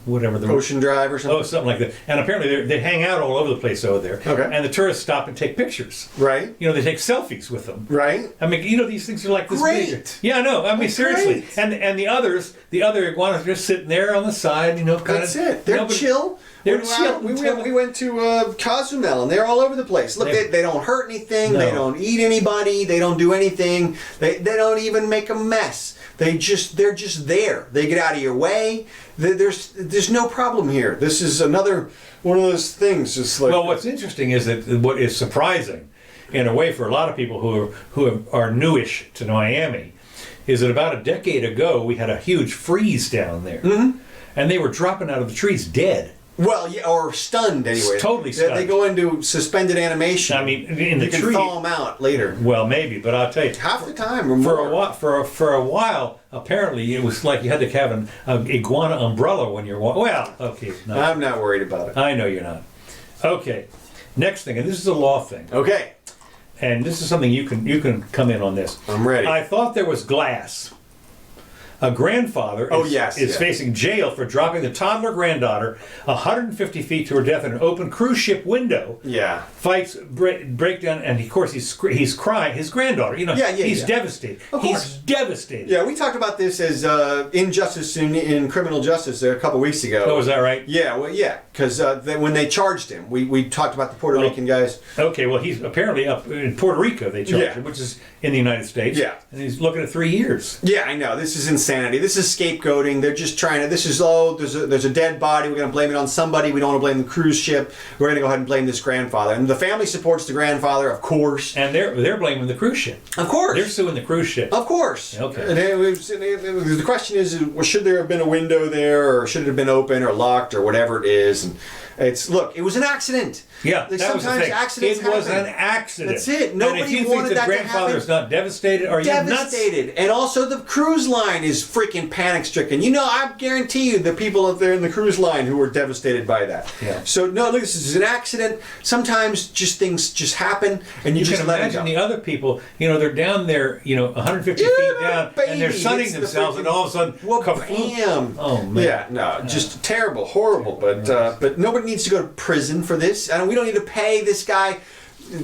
whatever the Ocean Drive or something. Oh, something like that. And apparently they hang out all over the place over there. Okay. And the tourists stop and take pictures. Right. They take selfies with them. Right. I mean, these things are like this big. Great. Yeah, no. I mean, seriously. Great. And the other iguanas are just sitting there on the side. That's it. They're chill. They're chill. We went to Cozumel, and they're all over the place. Look, they don't hurt anything. No. They don't eat anybody. They don't do anything. They don't even make a mess. They're just there. They get out of your way. There's no problem here. This is another one of those things. Just like what's interesting is that what is surprising, in a way, for a lot of people who are newish to Miami, is that about a decade ago we had a huge freeze down there, and they were dropping out of the trees dead. Well, yeah, or stunned anyway. Totally stunned. They go into suspended animation. I mean, in the you tree. can thaw them out later. Well, maybe, but I'll tell you, half the time or more. For a while, apparently it was like you had to have an iguana umbrella when you're walking. Well, okay, no. I'm not worried about it. I know you're not. Okay, next thing, and this is a law thing. Okay, and this is something you can come in on this. I'm ready. I thought there was glass. A grandfather is facing jail for dropping the toddler granddaughter 150 feet to her death in an open cruise ship window. Yeah. Fights breakdown, and of course he's crying. His granddaughter, he's devastated. He's devastated. Yeah, we talked about this as injustice in criminal justice a couple weeks ago. Oh, is that right? Yeah, well, yeah, because when they charged him, we talked about the Puerto Rican guys. Okay, well, he's apparently up in Puerto Rico. They charged him, which is in the United States. Yeah, and he's looking at 3 years. Yeah, I know. This is insanity. This is scapegoating. They're just trying to. This is there's a dead body. We're going to blame it on somebody. We don't want to blame the cruise ship. We're going to go ahead and blame this grandfather. And the family supports the grandfather, of course. And they're blaming the cruise ship. Of course. They're suing the cruise ship. Of course. Okay. And the question is, should there have been a window there, or should it have been open or locked or whatever it is? And it was an accident. Yeah, that was the thing. Accidents it was happen. an accident. That's it. Nobody and if you wanted think that the to happen. grandfather's not devastated, are you nuts? Devastated. And also the cruise line is freaking panic-stricken. I guarantee you the people up there in the cruise line who were devastated by that. Yeah. So, no, look, this is an accident. Sometimes things just happen, and you just can let imagine it go. the other people, they're down there, 150 feet down, and they're sunning themselves, and all of a sudden, bam! Oh, man. Yeah, no, just terrible, horrible, but nobody nobody needs to go to prison for this. And we don't need to pay this guy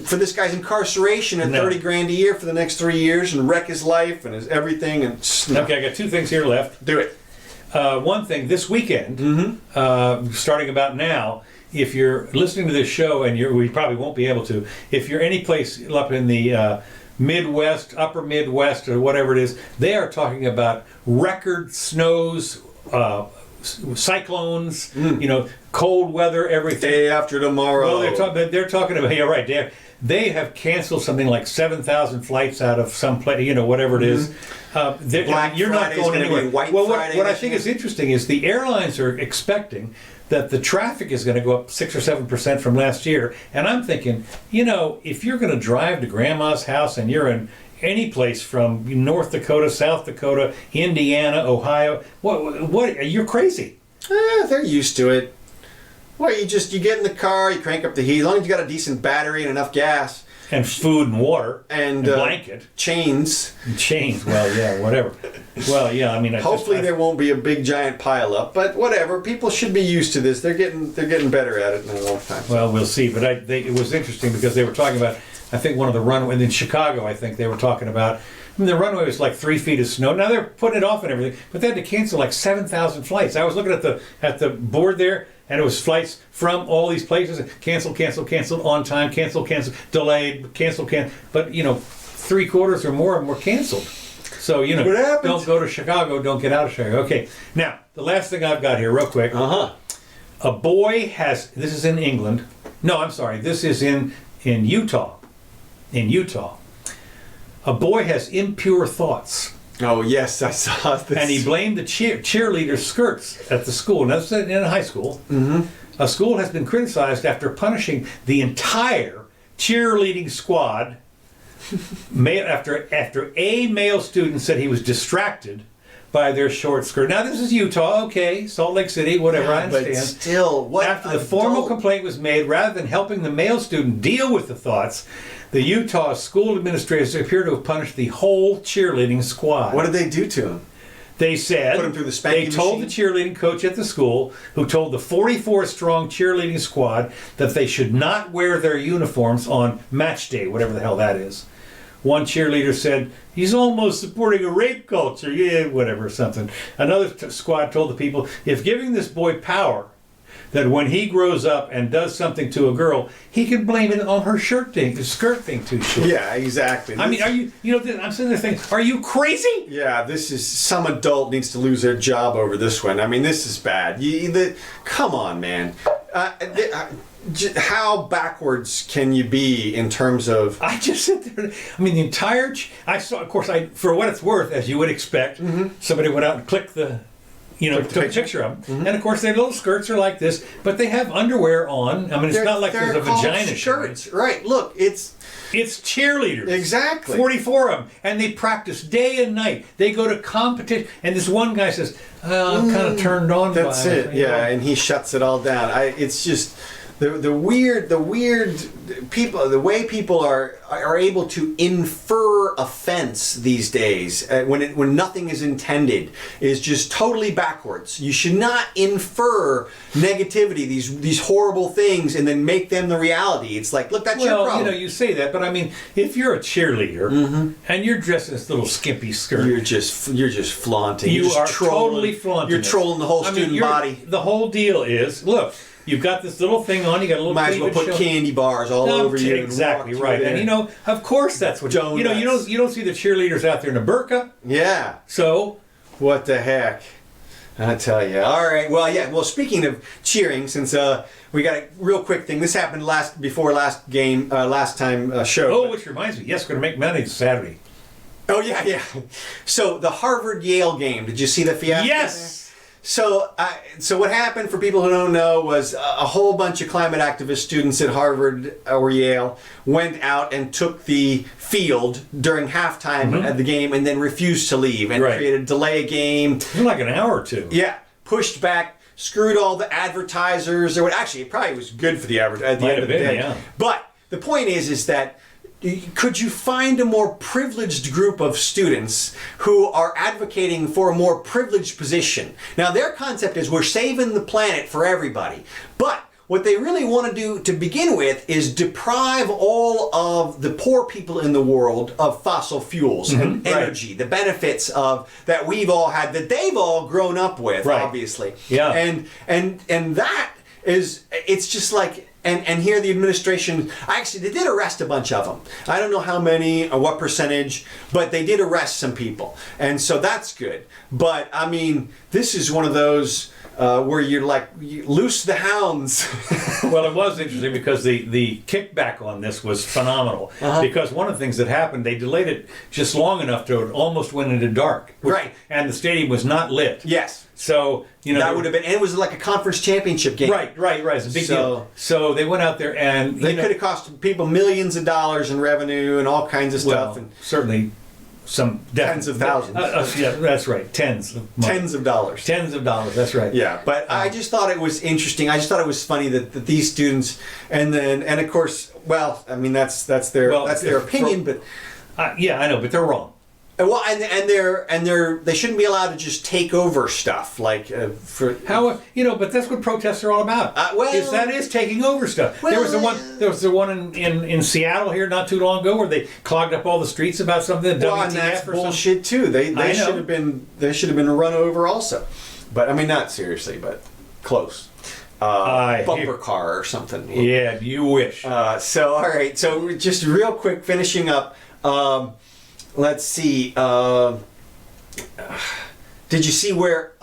for this guy's incarceration at 30 grand a year for the next 3 years and wreck his life and his everything. And okay, I got 2 things here left. Do it. One thing, this weekend, starting about now, if you're listening to this show, and we probably won't be able to, if you're any place up in the Midwest, upper Midwest, or whatever it is, they are talking about record snows, cyclones, cold weather, everything. Day after tomorrow. Well, they're talking about, yeah, right, they have canceled something like 7,000 flights out of some place, whatever it is. You're not going anywhere. What I think is interesting is the airlines are expecting that the traffic is going to go up 6 or 7% from last year. And I'm thinking, if you're going to drive to grandma's house and you're in any place from North Dakota, South Dakota, Indiana, Ohio, what you're crazy. They're used to it. Well, you get in the car, you crank up the heat, as long as you got a decent battery and enough gas. And food and water. And blanket. Chains. Well, yeah, whatever. Well, yeah, I mean... Hopefully there won't be a big giant pile up, but whatever. People should be used to this. They're getting better at it in a long time. Well, we'll see. But it was interesting because they were talking about, I think one of the runways in Chicago, I think they were talking about, the runway was like 3 feet of snow. Now they're putting it off and everything, but they had to cancel like 7,000 flights. I was looking at the board there, and it was flights from all these places. Canceled, on time, canceled, delayed, canceled. But, 3/4 or more of them were canceled. So, don't go to Chicago, don't get out of Chicago. Okay, now, the last thing I've got here, real quick. A boy has, this is in England. No, I'm sorry, this is in Utah. In Utah. A boy has impure thoughts. Oh, yes, I saw this. And he blamed the cheerleader skirts at the school. Now, this is in a high school. A school has been criticized after punishing the entire cheerleading squad after a male student said he was distracted by their short skirt. Now, this is Utah, okay, Salt Lake City, whatever, I understand. But still, what? After the formal complaint was made, rather than helping the male student deal with the thoughts, the Utah school administrators appear to have punished the whole cheerleading squad. What did they do to him? They said put him through the spanking told machine? the cheerleading coach at the school, who told the 44-strong cheerleading squad that they should not wear their uniforms on match day, whatever the hell that is. One cheerleader said, he's almost supporting a rape culture, yeah, whatever, something. Another squad told the people, if giving this boy power, that when he grows up and does something to a girl, he can blame it on her skirt being too short. Yeah, exactly. I mean, I'm sitting there thinking, are you crazy? Yeah, some adult needs to lose their job over this one. I mean, this is bad. Come on, man. How backwards can you be in terms of... I just sit there. I mean, the entire... I saw, of course, for what it's worth, as you would expect, somebody went out and clicked the... took a picture of them. And of course, their little skirts are like this, but they have underwear on. I mean, it's not like there's a vagina shirts. Right, look, it's cheerleaders. Exactly. 44 of them. And they practice day and night. They go to competition. And this one guy says, I'm kind of turned on by it. That's it, yeah, and he shuts it all down. It's just... The weird people, the way people are able to infer offense these days when nothing is intended is just totally backwards. You should not infer negativity, these horrible things, and then make them the reality. It's like, look, that's your problem. You say that, but I mean, if you're a cheerleader and you're dressed in this little skimpy skirt, you're just flaunting. You are trolling, totally flaunting. You're trolling the whole student body. The whole deal is, look. You've got this little thing on. You got a little. Might as well put candy bars all over you. Exactly right. And of course, that's what you don't see the cheerleaders out there in a burqa. Yeah. So, what the heck? I tell you. All right. Well, yeah. Well, speaking of cheering, since we got a real quick thing. This happened last time show. Oh, which reminds me. Yes, we're going to make money this Saturday. Oh yeah. So the Harvard-Yale game. Did you see the fiasco? Yes. So what happened, for people who don't know, was a whole bunch of climate activist students at Harvard or Yale went out and took the field during halftime at the game and then refused to leave and created delay a game. Like an hour or two. Yeah, pushed back, screwed all the advertisers. Actually, it probably was good for the advertisers at the end of the day. Yeah. But the point is that could you find a more privileged group of students who are advocating for a more privileged position? Now, their concept is we're saving the planet for everybody. But what they really want to do to begin with is deprive all of the poor people in the world of fossil fuels and energy, the benefits of that we've all had, that they've all grown up with, obviously. Yeah. And that is, it's just like, and here the administration, actually they did arrest a bunch of them. I don't know how many or what percentage, but they did arrest some people. And so that's good. But I mean, this is one of those where you're like, you loose the hounds. Well, it was interesting because the kickback on this was phenomenal. Because one of the things that happened, they delayed it just long enough to it almost went into dark. And the stadium was not lit. Yes. So, you know. That would have been, and it was like a conference championship game. Right. It's a big deal. So they went out there and. They could have cost people millions of dollars in revenue and all kinds of stuff. And certainly. Some tens of thousands. Yeah, that's right. Tens of money. Tens of dollars. Tens of dollars. That's right. Yeah, but I just thought it was interesting. I just thought it was funny that these students, and of course, well, I mean that's their opinion, but yeah, I know, but they're wrong. Well, and they shouldn't be allowed to just take over stuff like for how but that's what protests are all about. That is taking over stuff. Well, there was the one in Seattle here not too long ago where they clogged up all the streets about something. Well, and that's bullshit too. They should have been run over also, but I mean not seriously, but close. Bumper car or something. Yeah, you wish. So all right, so just real quick, finishing up. Let's see. Did you see where?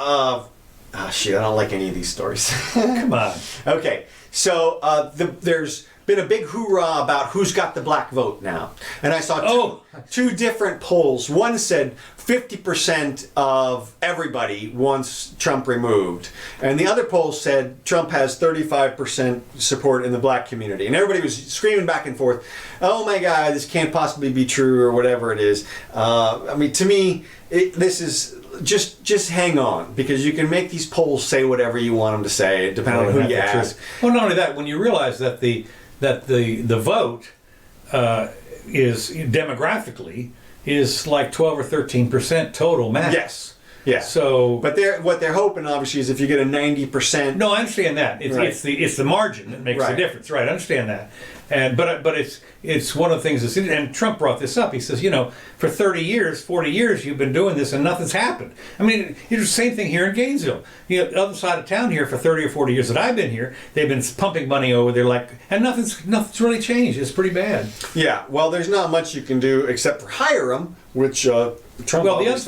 Shit, I don't like any of these stories. Come on. Okay, so there's been a big hoorah about who's got the black vote now, and I saw two different polls. One said 50% of everybody wants Trump removed, and the other poll said Trump has 35% support in the black community, and everybody was screaming back and forth, oh my God, this can't possibly be true, or whatever it is. I mean, to me, this is just hang on, because you can make these polls say whatever you want them to say, depending on who you ask. Well, not only that, when you realize that the vote is demographically is like 12 or 13% total mass. Yes. Yeah. So, but what they're hoping obviously is if you get a 90%. No, I understand that. It's the margin that makes the difference. Right. I understand that. But it's one of the things that's, and Trump brought this up. He says, for 30 years, 40 years, you've been doing this and nothing's happened. I mean, it's the same thing here in Gainesville. The other side of town here for 30 or 40 years that I've been here, they've been pumping money over there and nothing's really changed. It's pretty bad. Yeah. Well, there's not much you can do except for hire them, which Trump. Well, the other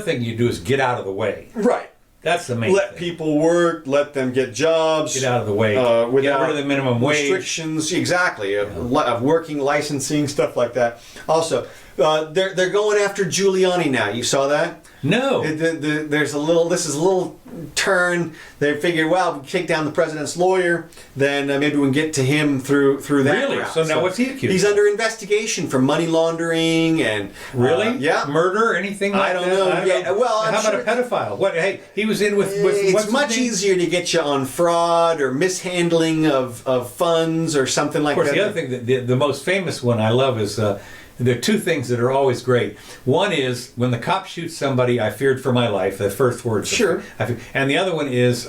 thing you do is get out of the way. Right. That's the main Let thing. people work, let them get jobs. Get out of the way. Without get rid of the minimum wage. Restrictions, exactly, of working, licensing, stuff like that. Also, they're going after Giuliani now. You saw that? No. This is a little turn. They figured, well, if we kick down the president's lawyer, then maybe we can get to him through that Really? route. So now what's he accused? He's under investigation for money laundering and really, yeah, murder, anything like that. I don't know. Well, how about a pedophile? What? Hey, he was in with it's much easier to get you on fraud or mishandling of funds or something like that. Of course, the other thing, the most famous one I love is. There are two things that are always great. One is when the cop shoots somebody, I feared for my life. The first words. Sure. And the other one is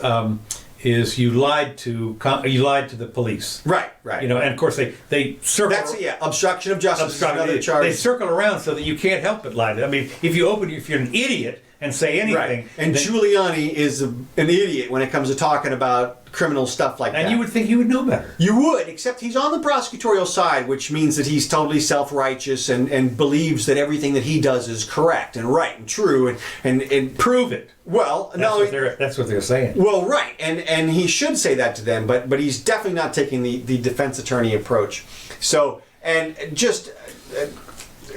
you lied to the police. Right. And of course they circle. That's obstruction of justice. Is another charge. They circle around so that you can't help but lie. I mean, if you're an idiot and say anything, right. And Giuliani is an idiot when it comes to talking about criminal stuff like that. And you would think he would know better. You would, except he's on the prosecutorial side, which means that he's totally self-righteous and believes that everything that he does is correct and right and true and prove it. Well, that's what they're saying. Well, right, and he should say that to them, but he's definitely not taking the defense attorney approach. So, and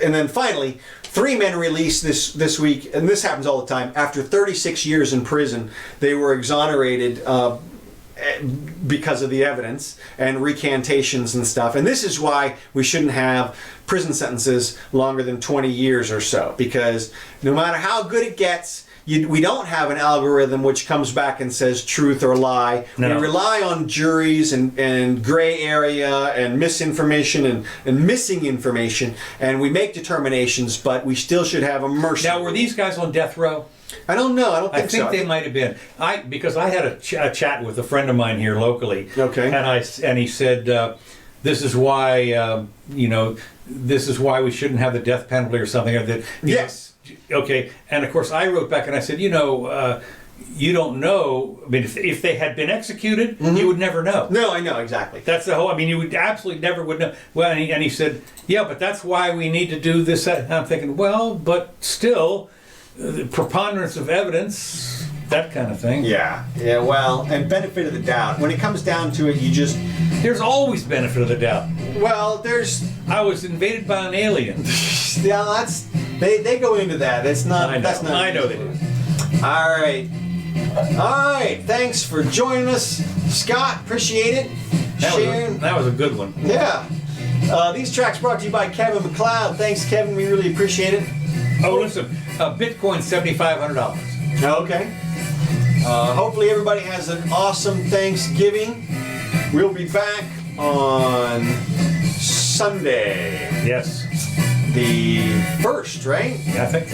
then finally, 3 men released this week, and this happens all the time. After 36 years in prison, they were exonerated because of the evidence and recantations and stuff. And this is why we shouldn't have prison sentences longer than 20 years or so, because no matter how good it gets, we don't have an algorithm which comes back and says truth or lie. No. We rely on juries and gray area and misinformation and missing information, and we make determinations, but we still should have a mercy. Now, were these guys on death row? I don't know. I don't I think think so. they might have been. Because I had a chat with a friend of mine here locally. Okay. And he said, this is why this is why we shouldn't have the death penalty or something. Or that. Yes. Okay. And of course, I wrote back and I said, you don't know. I mean, if they had been executed, you would never know. No, I know exactly. That's the whole. I mean, you would absolutely never would know. Well, and he said, yeah, but that's why we need to do this. And I'm thinking, well, but still. The preponderance of evidence, that kind of thing. Yeah. Well, and benefit of the doubt. When it comes down to it, There's always benefit of the doubt. Well, I was invaded by an alien. Yeah, that's they go into that. It's not. I know. That's not. I know they do. All right. Thanks for joining us, Scott. Appreciate it. That was a good one. Yeah. These tracks brought to you by Kevin McLeod. Thanks, Kevin. We really appreciate it. Oh, listen. Bitcoin $7,500. Okay. Hopefully everybody has an awesome Thanksgiving. We'll be back on Sunday. Yes. The 1st, right? Yeah, I think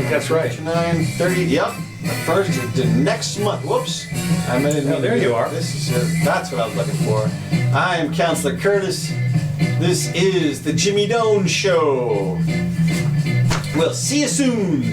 that's right. 9:30. Yep. The 1st of next month. Whoops. There you are. That's what I was looking for. I am Counselor Curtis. This is the Jimmy Doane Show. We'll see you soon.